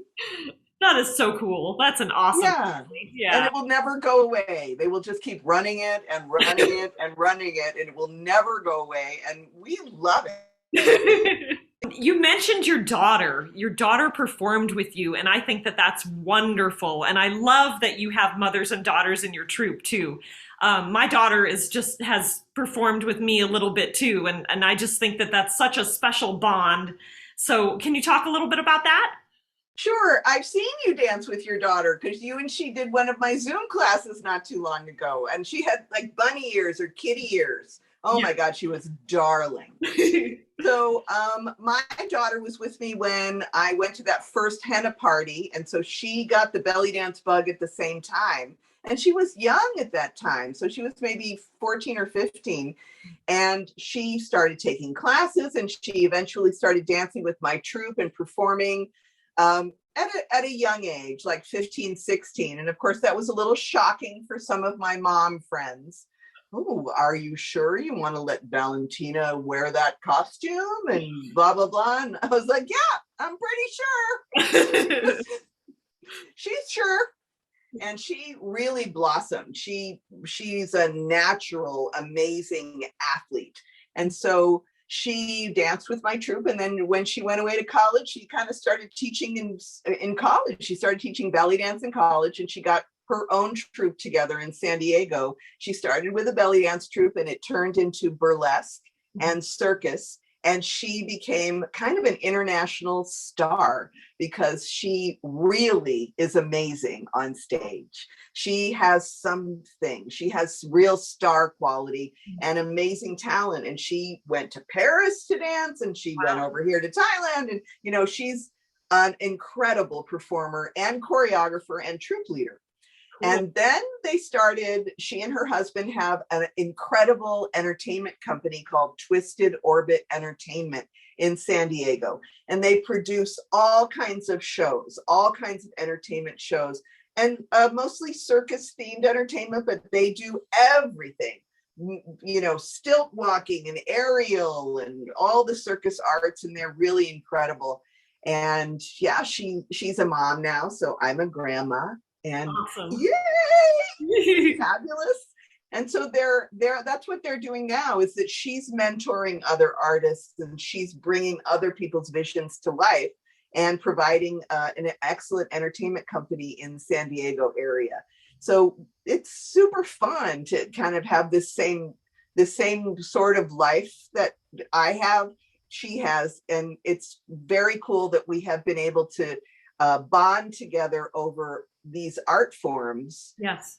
That is so cool. That's an awesome thing. Yeah.
And it will never go away. They will just keep running it and running it and running it, and it will never go away. And we love it.
You mentioned your daughter. Your daughter performed with you, and I think that that's wonderful. And I love that you have mothers and daughters in your troupe too. My daughter has performed with me a little bit too, and I just think that that's such a special bond. So can you talk a little bit about that?
Sure. I've seen you dance with your daughter, because you and she did one of my Zoom classes not too long ago, and she had like bunny ears or kitty ears. Oh my God, she was darling. So my daughter was with me when I went to that first henna party. And so she got the belly dance bug at the same time. And she was young at that time. So she was maybe 14 or 15. And she started taking classes, and she eventually started dancing with my troupe and performing at a young age, like 15, 16. And of course, that was a little shocking for some of my mom friends. "Oh, are you sure you want to let Valentina wear that costume?" and blah, blah, blah. And I was like, yeah, I'm pretty sure. She's sure. And she really blossomed. She's a natural, amazing athlete. And so she danced with my troupe. And then when she went away to college, she kind of started teaching in college. She started teaching belly dance in college, and she got her own troupe together in San Diego. She started with a belly dance troupe, and it turned into burlesque and circus. And she became kind of an international star because she really is amazing on stage. She has something. She has real star quality and amazing talent. And she went to Paris to dance, and she went over here to Thailand. And, you know, she's an incredible performer and choreographer and troupe leader. Cool. And then they started, she and her husband have an incredible entertainment company called Twisted Orbit Entertainment in San Diego. And they produce all kinds of shows, all kinds of entertainment shows, and mostly circus themed entertainment, but they do everything, you know, stilt walking and aerial and all the circus arts, and they're really incredible. And yeah, she's a mom now, so I'm a grandma. And awesome. Yay! Fabulous. And so that's what they're doing now, is that she's mentoring other artists, and she's bringing other people's visions to life and providing an excellent entertainment company in the San Diego area. So it's super fun to kind of have the same sort of life that I have, she has. And it's very cool that we have been able to bond together over these art forms.
Yes.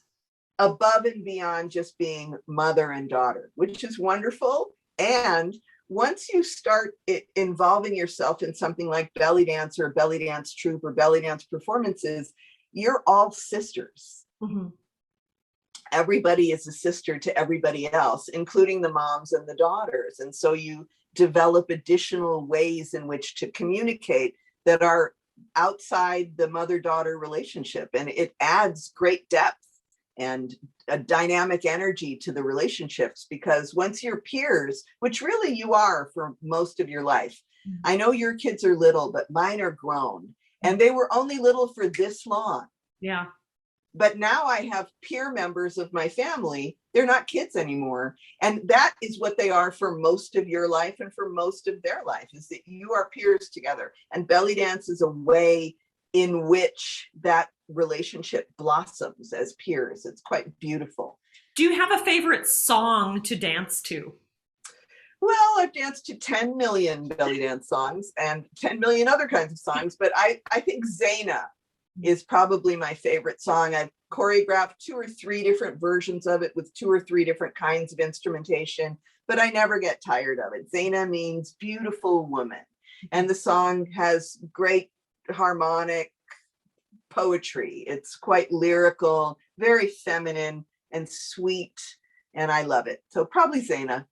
Above and beyond just being mother and daughter, which is wonderful. And once you start involving yourself in something like belly dance or belly dance troupe or belly dance performances, you're all sisters. Mm-hmm. Everybody is a sister to everybody else, including the moms and the daughters. And so you develop additional ways in which to communicate that are outside the mother-daughter relationship, and it adds great depth and a dynamic energy to the relationships, because once you're peers, which really you are for most of your life, I know your kids are little, but mine are grown, and they were only little for this long.
Yeah.
But now I have peer members of my family. They're not kids anymore. And that is what they are for most of your life and for most of their life, is that you are peers together. And belly dance is a way in which that relationship blossoms as peers. It's quite beautiful.
Do you have a favorite song to dance to?
Well, I've danced to 10 million belly dance songs and 10 million other kinds of songs, but I think Zaina is probably my favorite song. I've choreographed 2 or 3 different versions of it with 2 or 3 different kinds of instrumentation, but I never get tired of it. Zaina means beautiful woman. And the song has great harmonic poetry. It's quite lyrical, very feminine and sweet, and I love it. So probably Zaina.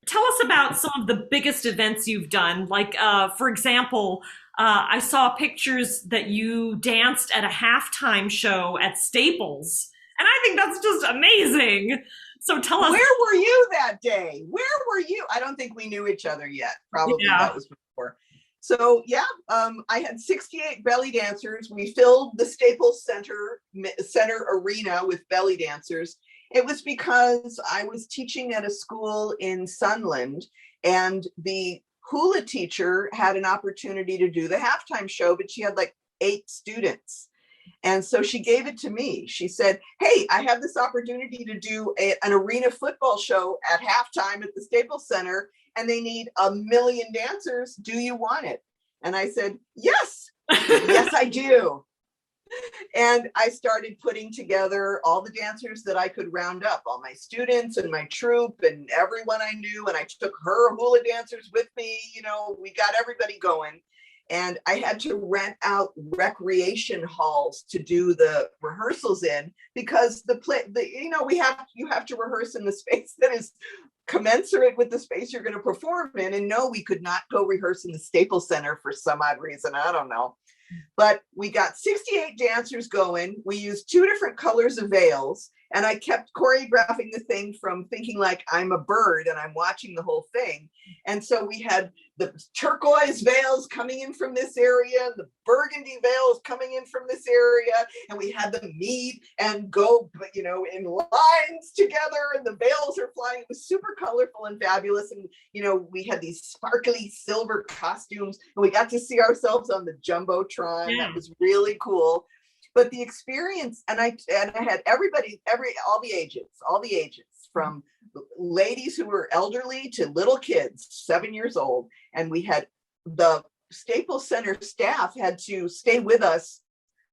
Tell us about some of the biggest events you've done. Like, for example, I saw pictures that you danced at a halftime show at Staples, and I think that's just amazing. So tell us.
Where were you that day? Where were you? I don't think we knew each other yet. Probably that was before. So yeah, I had 68 belly dancers. We filled the Staples Center arena with belly dancers. It was because I was teaching at a school in Sunland, and the hula teacher had an opportunity to do the halftime show, but she had like 8 students. And so she gave it to me. She said, hey, I have this opportunity to do an arena football show at halftime at the Staples Center, and they need 1 million dancers. Do you want it? And I said, yes, yes, I do. And I started putting together all the dancers that I could round up, all my students and my troupe and everyone I knew. And I took her hula dancers with me. You know, we got everybody going. And I had to rent out recreation halls to do the rehearsals in, because you have to rehearse in the space that is commensurate with the space you're going to perform in. And no, we could not go rehearse in the Staples Center for some odd reason. I don't know. But we got 68 dancers going. We used 2 different colors of veils, and I kept choreographing the thing from thinking like I'm a bird and I'm watching the whole thing. And so we had the turquoise veils coming in from this area, the burgundy veils coming in from this area, and we had them meet and go, in lines together, and the veils are flying. It was super colorful and fabulous. And, we had these sparkly silver costumes, and we got to see ourselves on the Jumbotron. Yeah. That was really cool. But the experience, and I had everybody, all the ages, from ladies who were elderly to little kids, 7 years old. And we had the Staples Center staff had to stay with us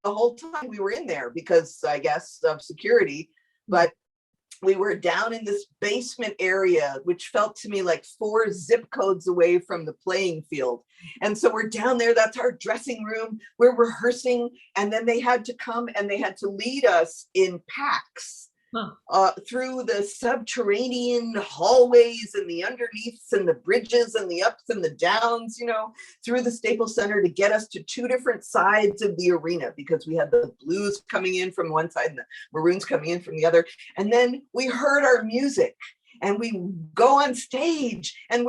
the whole time we were in there because I guess of security. But we were down in this basement area, which felt to me like 4 zip codes away from the playing field. And so we're down there, that's our dressing room, we're rehearsing. And then they had to come and they had to lead us in packs through the subterranean hallways and the underneaths and the bridges and the ups and the downs, you know, through the Staples Center to get us to 2 different sides of the arena, because we had the blues coming in from one side and the maroons coming in from the other. And then we heard our music and we go on stage and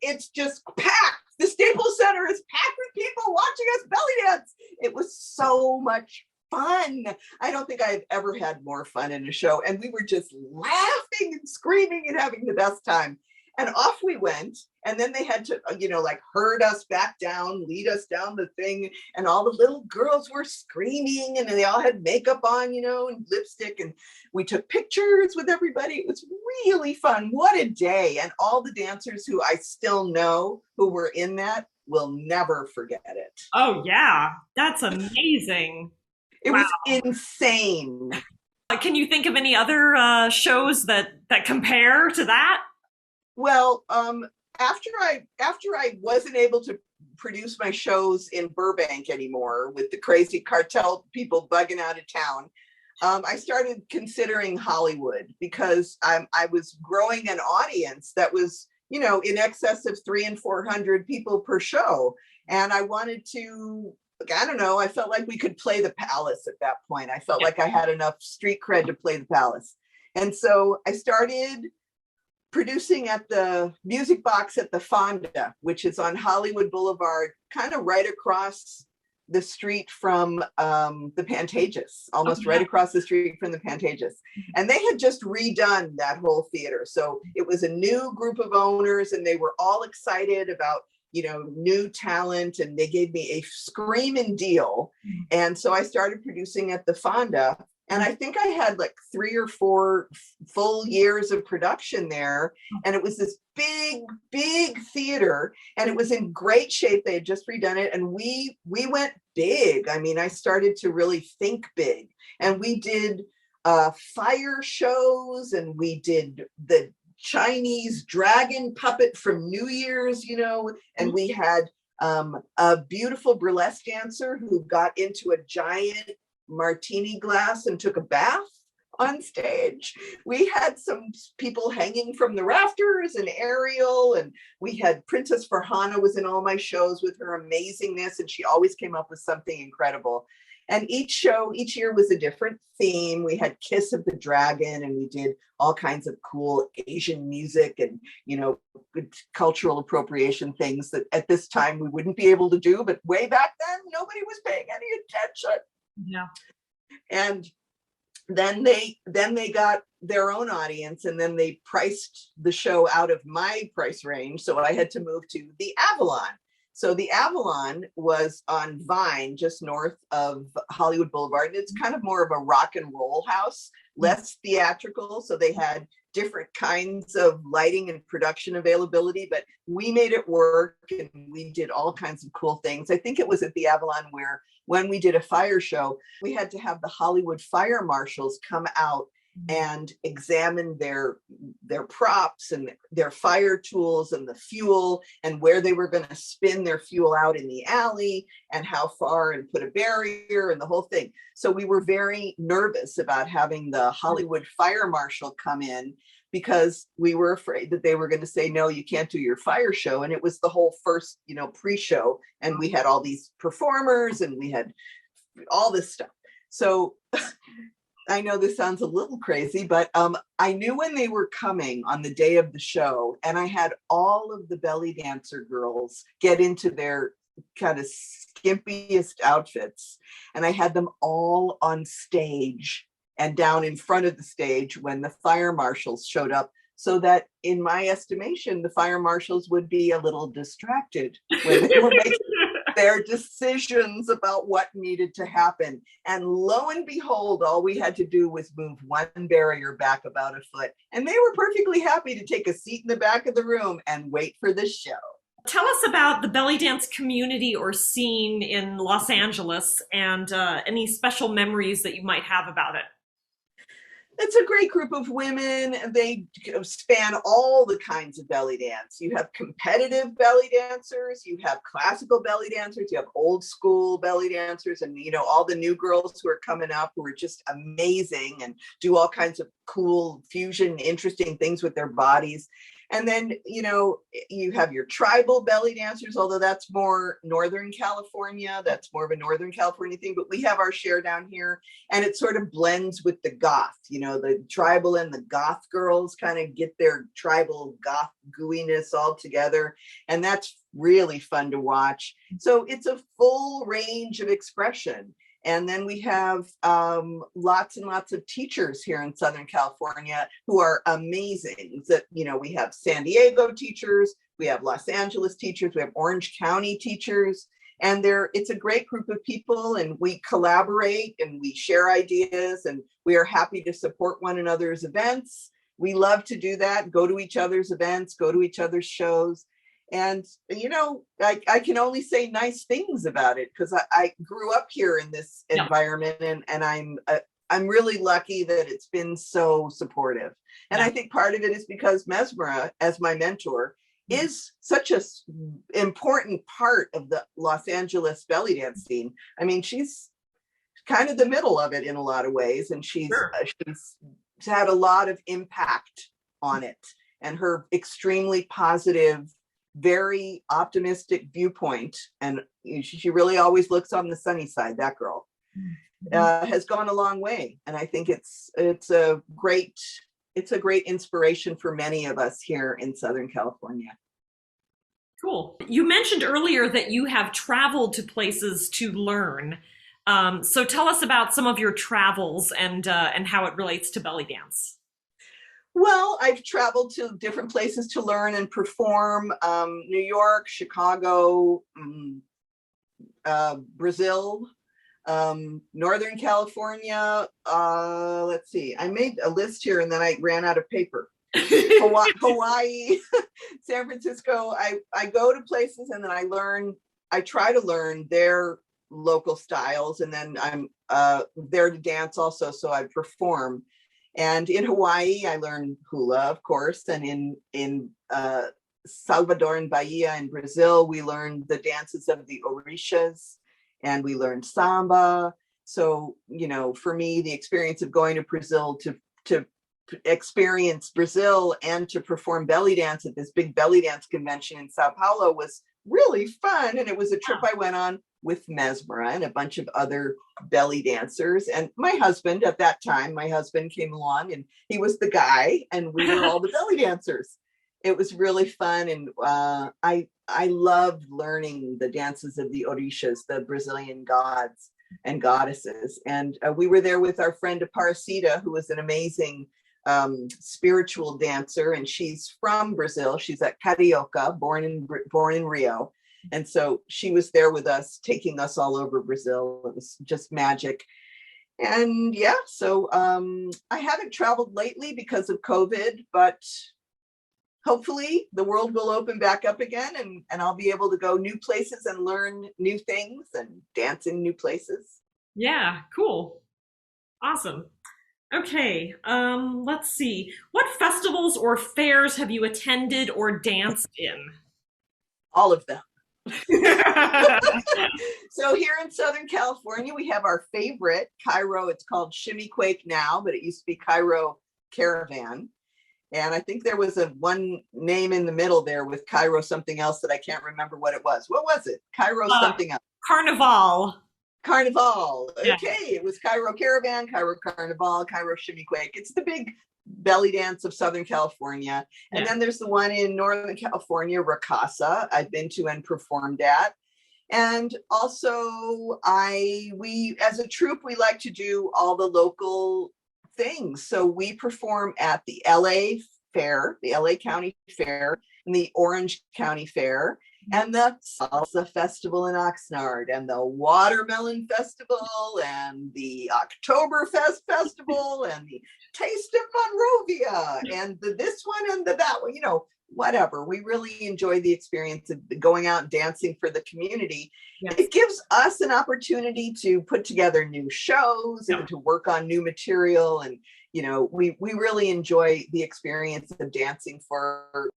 it's just packed. The Staples Center is packed with people watching us belly dance. It was so much fun. I don't think I've ever had more fun in a show. And we were just laughing and screaming and having the best time. And off we went. And then they had to, you know, like herd us back down, lead us down the thing. And all the little girls were screaming and they all had makeup on, you know, and lipstick. And we took pictures with everybody. It was really fun. What a day. And all the dancers who I still know who were in that will never forget it.
Oh, yeah. That's amazing.
It was insane.
Can you think of any other shows that compare to that?
Well, after I wasn't able to produce my shows in Burbank anymore with the crazy cartel people bugging out of town, I started considering Hollywood because I was growing an audience that was, you know, in excess of 300 and 400 people per show, and I wanted to. I don't know. I felt like we could play the Palace at that point. I felt like I had enough street cred to play the Palace. And so I started producing at the Music Box at the Fonda, which is on Hollywood Boulevard, kind of right across the street from the Pantages, almost right across the street from the Pantages. And they had just redone that whole theater. So it was a new group of owners and they were all excited about, you know, new talent, and they gave me a screaming deal. And so I started producing at the Fonda, and I think I had like 3 or 4 full years of production there. And it was this big theater, and it was in great shape. They had just redone it, and we went big. I mean, I started to really think big, and we did fire shows, and we did the Chinese dragon puppet from New Year's, you know, and we had a beautiful burlesque dancer who got into a giant martini glass and took a bath on stage. We had some people hanging from the rafters and Ariel, and we had Princess Farhana was in all my shows with her amazingness, and she always came up with something incredible. And each year was a different theme. We had Kiss of the Dragon, and we did all kinds of cool Asian music and, you know, good cultural appropriation things that at this time we wouldn't be able to do, but way back then, nobody was paying any attention.
Yeah.
And then they got their own audience, and then they priced the show out of my price range. So I had to move to the Avalon. So the Avalon was on Vine, just north of Hollywood Boulevard. And it's kind of more of a rock and roll house, less theatrical. So they had different kinds of lighting and production availability, but we made it work and we did all kinds of cool things. I think it was at the Avalon where when we did a fire show, we had to have the Hollywood fire marshals come out and examine their props and their fire tools and the fuel and where they were going to spin their fuel out in the alley and how far, and put a barrier and the whole thing. So we were very nervous about having the Hollywood fire marshal come in because we were afraid that they were going to say, no, you can't do your fire show. And it was the whole first, you know, pre-show, and we had all these performers and we had all this stuff. So I know this sounds a little crazy, but I knew when they were coming on the day of the show, and I had all of the belly dancer girls get into their kind of skimpiest outfits, and I had them all on stage and down in front of the stage when the fire marshals showed up, so that in my estimation, the fire marshals would be a little distracted when they were making their decisions about what needed to happen. And lo and behold, all we had to do was move one barrier back about a foot. And they were perfectly happy to take a seat in the back of the room and wait for the show.
Tell us about the belly dance community or scene in Los Angeles and any special memories that you might have about it.
It's a great group of women. They span all the kinds of belly dance. You have competitive belly dancers, you have classical belly dancers, you have old school belly dancers, and all the new girls who are coming up who are just amazing and do all kinds of cool fusion, interesting things with their bodies. And then, you have your tribal belly dancers, although that's more Northern California. That's more of a Northern California thing. But we have our share down here, and it sort of blends with the goth. The tribal and the goth girls kind of get their tribal goth gooiness all together. And that's really fun to watch. So it's a full range of expression. And then we have lots and lots of teachers here in Southern California who are amazing. We have San Diego teachers, we have Los Angeles teachers, we have Orange County teachers, and it's a great group of people, and we collaborate and we share ideas, and we are happy to support one another's events. We love to do that, go to each other's events, go to each other's shows. And, I can only say nice things about it because I grew up here in this environment, and I'm really lucky that it's been so supportive. And I think part of it is because Mesmera, as my mentor, is such an important part of the Los Angeles belly dance scene. I mean, she's kind of the middle of it in a lot of ways, and she's had a lot of impact on it, and her extremely positive, very optimistic viewpoint, and she really always looks on the sunny side, that girl, has gone a long way. And I think it's a great inspiration for many of us here in Southern California.
Cool. You mentioned earlier that you have traveled to places to learn. So tell us about some of your travels and how it relates to belly dance.
Well, I've traveled to different places to learn and perform. New York, Chicago, Brazil, Northern California. Let's see, I made a list here and then I ran out of paper. Hawaii, San Francisco. I go to places and then I try to learn their local styles, and then I'm there to dance also, so I perform. And in Hawaii, I learned hula, of course, and in Salvador and Bahia in Brazil, we learned the dances of the orishas, and we learned samba. So, for me, the experience of going to Brazil to experience Brazil and to perform belly dance at this big belly dance convention in Sao Paulo was really fun. And it was a trip I went on with Mesmera and a bunch of other belly dancers. And my husband at that time, came along, and he was the guy, and we were all the belly dancers. It was really fun. And I loved learning the dances of the orishas, the Brazilian gods and goddesses. And we were there with our friend Aparecida, who was an amazing spiritual dancer, and she's from Brazil. She's a carioca, born in Rio. And so she was there with us, taking us all over Brazil. It was just magic. And so I haven't traveled lately because of COVID, but hopefully the world will open back up again, and I'll be able to go new places and learn new things and dance in new places.
Yeah, cool. Awesome. Okay, let's see. What festivals or fairs have you attended or danced in?
All of them. So here in Southern California, we have our favorite Cairo. It's called Shimmy now, but it used to be Cairo Caravan. And I think there was one name in the middle there with Cairo something else that I can't remember what it was. What was it? Cairo something else.
Carnival.
Okay, It was Cairo Caravan, Cairo Carnival, Cairo Shimmy. It's the big belly dance of Southern California. And then there's the one in Northern California, Ricasa, I've been to and performed at. And also we as a troupe, we like to do all the local things. So we perform at the LA Fair, the LA County Fair, and the Orange County Fair. and the Salsa Festival in Oxnard, and the Watermelon Festival, and the Oktoberfest Festival, and the Taste of Monrovia, and the this one and the that one, whatever. We really enjoy the experience of going out and dancing for the community. Yes. It gives us an opportunity to put together new shows and to work on new material. And, we really enjoy the experience of dancing for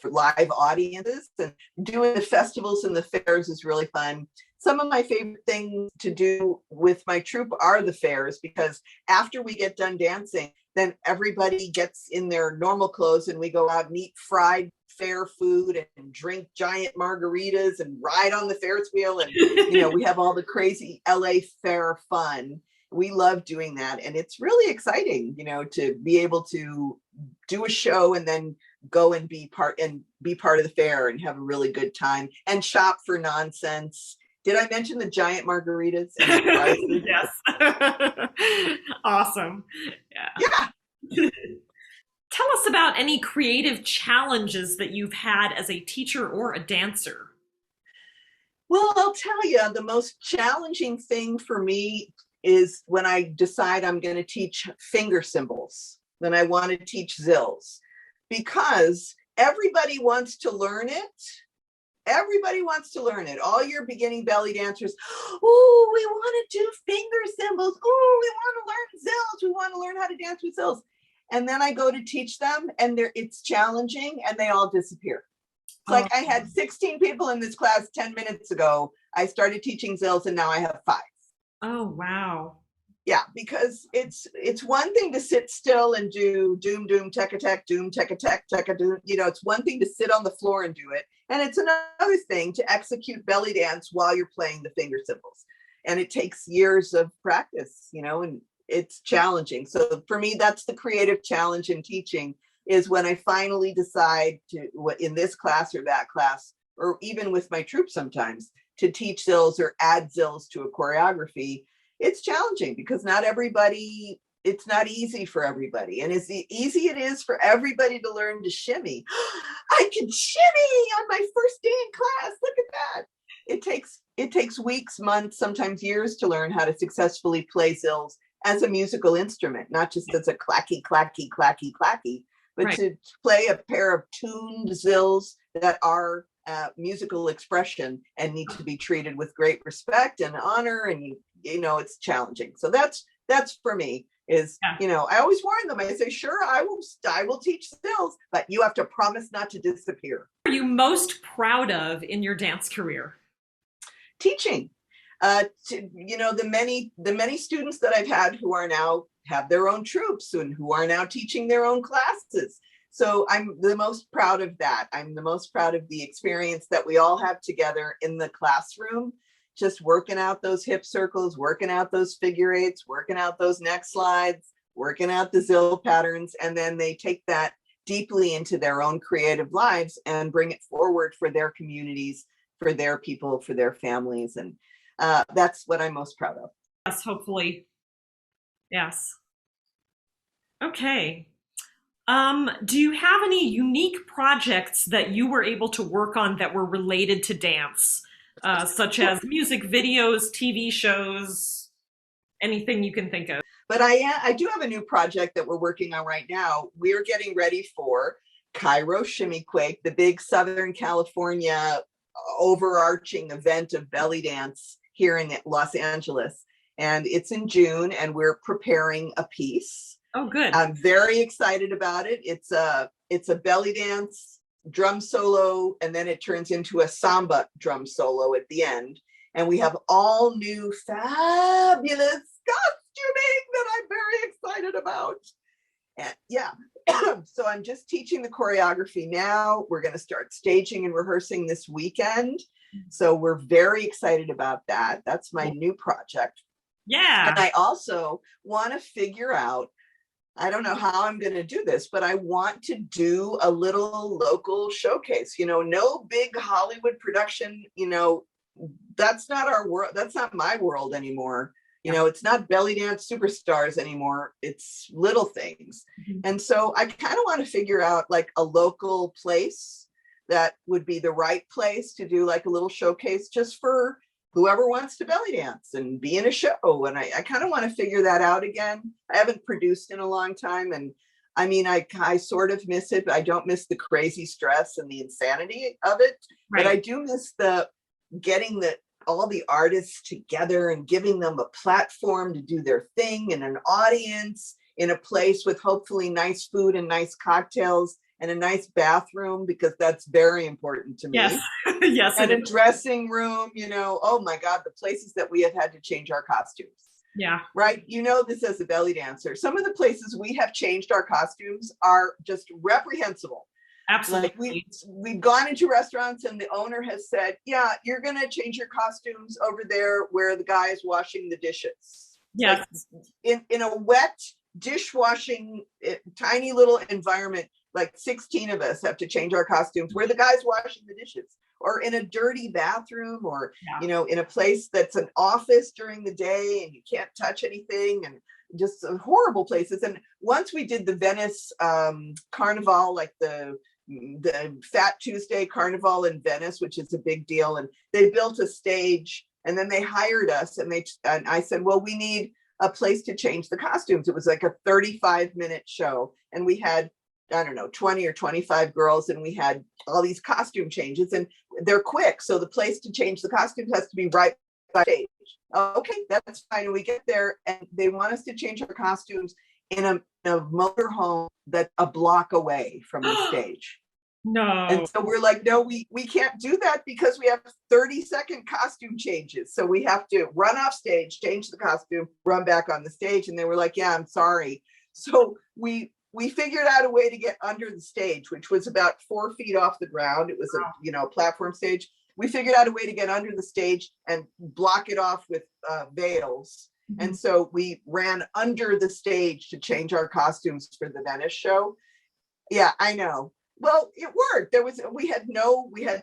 live audiences, and doing the festivals and the fairs is really fun. Some of my favorite things to do with my troupe are the fairs, because after we get done dancing, then everybody gets in their normal clothes and we go out and eat fried fair food and drink giant margaritas and ride on the Ferris wheel. And, we have all the crazy LA fair fun. We love doing that. And it's really exciting, to be able to do a show and then go and be part of the fair and have a really good time and shop for nonsense. Did I mention the giant margaritas?
Yes. Awesome.
Yeah.
Tell us about any creative challenges that you've had as a teacher or a dancer.
Well, I'll tell you, the most challenging thing for me is when I decide I'm going to teach finger cymbals, when I want to teach zills, because everybody wants to learn it. Everybody wants to learn it. All your beginning belly dancers, oh, we want to do finger cymbals. Oh, we want to learn zills. We want to learn how to dance with zills. And then I go to teach them, and it's challenging, and they all disappear. It's like I had 16 people in this class 10 minutes ago. I started teaching zills, and now I have 5.
Oh, wow.
Yeah, because it's one thing to sit still and do doom, doom, teka-tek, doom, teka-tek, teka-doom. It's one thing to sit on the floor and do it. And it's another thing to execute belly dance while you're playing the finger cymbals. And it takes years of practice, and it's challenging. So for me, that's the creative challenge in teaching, is when I finally decide to, in this class or that class, or even with my troupe sometimes, to teach zills or add zills to a choreography. It's challenging because it's not easy for everybody. And as easy it is for everybody to learn to shimmy, I can shimmy on my first day in class. Look at that. It takes weeks, months, sometimes years to learn how to successfully play zills as a musical instrument, not just as a clacky, clacky, clacky, clacky, but to play a pair of tuned zills that are musical expression and need to be treated with great respect and honor. And it's challenging. So that's for me is, I always warn them. I say, sure, I will teach zills, but you have to promise not to disappear.
What are you most proud of in your dance career?
Teaching. The many students that I've had who are now have their own troupes and who are now teaching their own classes. So I'm the most proud of that. I'm the most proud of the experience that we all have together in the classroom, just working out those hip circles, working out those figure eights, working out those neck slides, working out the zill patterns. And then they take that deeply into their own creative lives and bring it forward for their communities, for their people, for their families. And that's what I'm most proud of.
Yes, hopefully. Yes. Okay. Do you have any unique projects that you were able to work on that were related to dance, such as music videos, TV shows, anything you can think of?
But I do have a new project that we're working on right now. We're getting ready for Cairo Shimmy Quake, the big Southern California overarching event of belly dance here in Los Angeles. And it's in June, and we're preparing a piece.
Oh, good.
I'm very excited about it. It's a belly dance drum solo, and then it turns into a samba drum solo at the end. And we have all new fabulous costuming that I'm very excited about. And yeah, so I'm just teaching the choreography now. We're going to start staging and rehearsing this weekend. So we're very excited about that. That's my new project.
Yeah.
And I also want to figure out, I don't know how I'm going to do this, but I want to do a little local showcase, no big Hollywood production, that's not our world. That's not my world anymore. It's not belly dance superstars anymore. It's little things. Mm-hmm. And so I kind of want to figure out like a local place that would be the right place to do like a little showcase just for whoever wants to belly dance and be in a show. And I kind of want to figure that out again. I haven't produced in a long time. And I mean, I sort of miss it, but I don't miss the crazy stress and the insanity of it.
Right.
But I do miss getting all the artists together and giving them a platform to do their thing and an audience in a place with hopefully nice food and nice cocktails and a nice bathroom, because that's very important to me.
Yes. Yes.
And a dressing room, oh my God, the places that we have had to change our costumes.
Yeah.
Right. This as a belly dancer. Some of the places we have changed our costumes are just reprehensible.
Absolutely.
Like we've gone into restaurants and the owner has said, yeah, you're going to change your costumes over there where the guy is washing the dishes.
Yes.
Like in a wet dishwashing, tiny little environment, like 16 of us have to change our costumes where the guy's washing the dishes, or in a dirty bathroom, or, in a place that's an office during the day and you can't touch anything, and just horrible places. And once we did the Venice Carnival, like the Fat Tuesday Carnival in Venice, which is a big deal. And they built a stage and then they hired us and I said, well, we need a place to change the costumes. It was like a 35-minute show. And we had, I don't know, 20 or 25 girls, and we had all these costume changes, and they're quick. So the place to change the costumes has to be right by stage. Okay, that's fine. And we get there and they want us to change our costumes in a motor home that's a block away from the stage.
No.
And so we're like, no, we can't do that because we have 30-second costume changes. So we have to run off stage, change the costume, run back on the stage. And they were like, yeah, I'm sorry. So we figured out a way to get under the stage, which was about 4 feet off the ground. It was a platform stage. We figured out a way to get under the stage and block it off with veils. Mm-hmm. And so we ran under the stage to change our costumes for the Venice show. Yeah, I know. Well, it worked. We had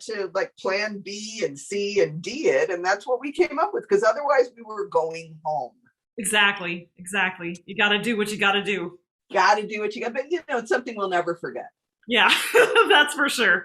to like plan B and C and D it. And that's what we came up with, because otherwise we were going home.
Exactly. You got to do what you got to do.
Got to do what you got. But, it's something we'll never forget.
Yeah, that's for sure.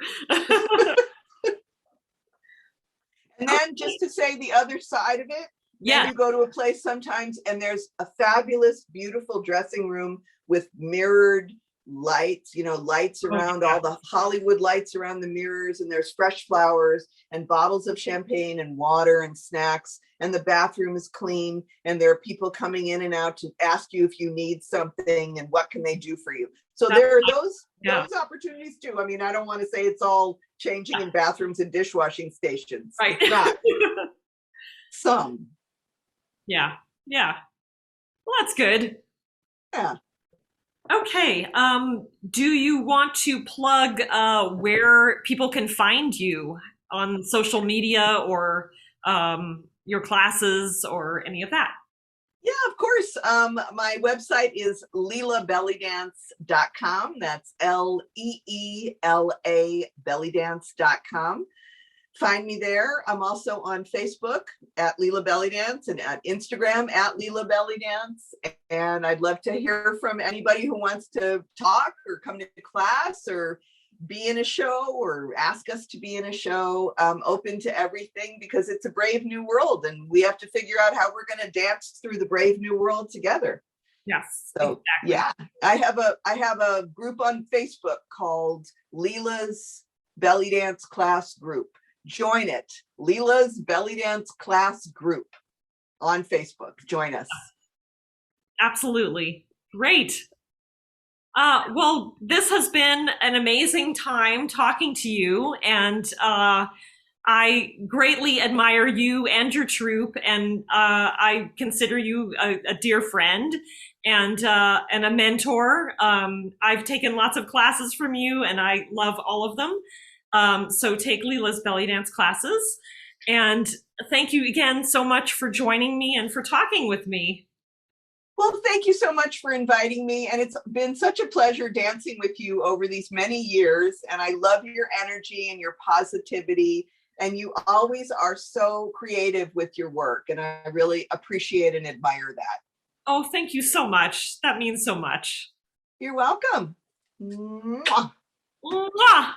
And then just to say the other side of it, you go to a place sometimes and there's a fabulous, beautiful dressing room with mirrored lights, lights around, all the Hollywood lights around the mirrors, and there's fresh flowers and bottles of champagne and water and snacks, and the bathroom is clean, and there are people coming in and out to ask you if you need something and what can they do for you. So there are those opportunities too. I mean, I don't want to say it's all changing in bathrooms and dishwashing stations.
Right.
It's not. Some.
Yeah. Well, that's good.
Yeah.
Okay. Do you want to plug where people can find you on social media, or your classes, or any of that?
Yeah, of course. My website is leelabellydance.com. That's LEELA bellydance.com. Find me there. I'm also on Facebook at Leela Bellydance, and at Instagram at Leela Bellydance. And I'd love to hear from anybody who wants to talk or come to class or be in a show or ask us to be in a show. I'm open to everything, because it's a brave new world and we have to figure out how we're going to dance through the brave new world together.
Yes.
So exactly. Yeah, I have a group on Facebook called Leela's Belly Dance Class Group. Join it. Leela's Belly Dance Class Group on Facebook. Join us.
Absolutely. Great. Well, this has been an amazing time talking to you, and I greatly admire you and your troupe, and I consider you a dear friend and a mentor. I've taken lots of classes from you, and I love all of them. So take Leela's belly dance classes. And thank you again so much for joining me and for talking with me.
Well, thank you so much for inviting me. And it's been such a pleasure dancing with you over these many years. And I love your energy and your positivity. And you always are so creative with your work. And I really appreciate and admire that.
Oh, thank you so much. That means so much.
You're welcome. Mwah.
Mwah.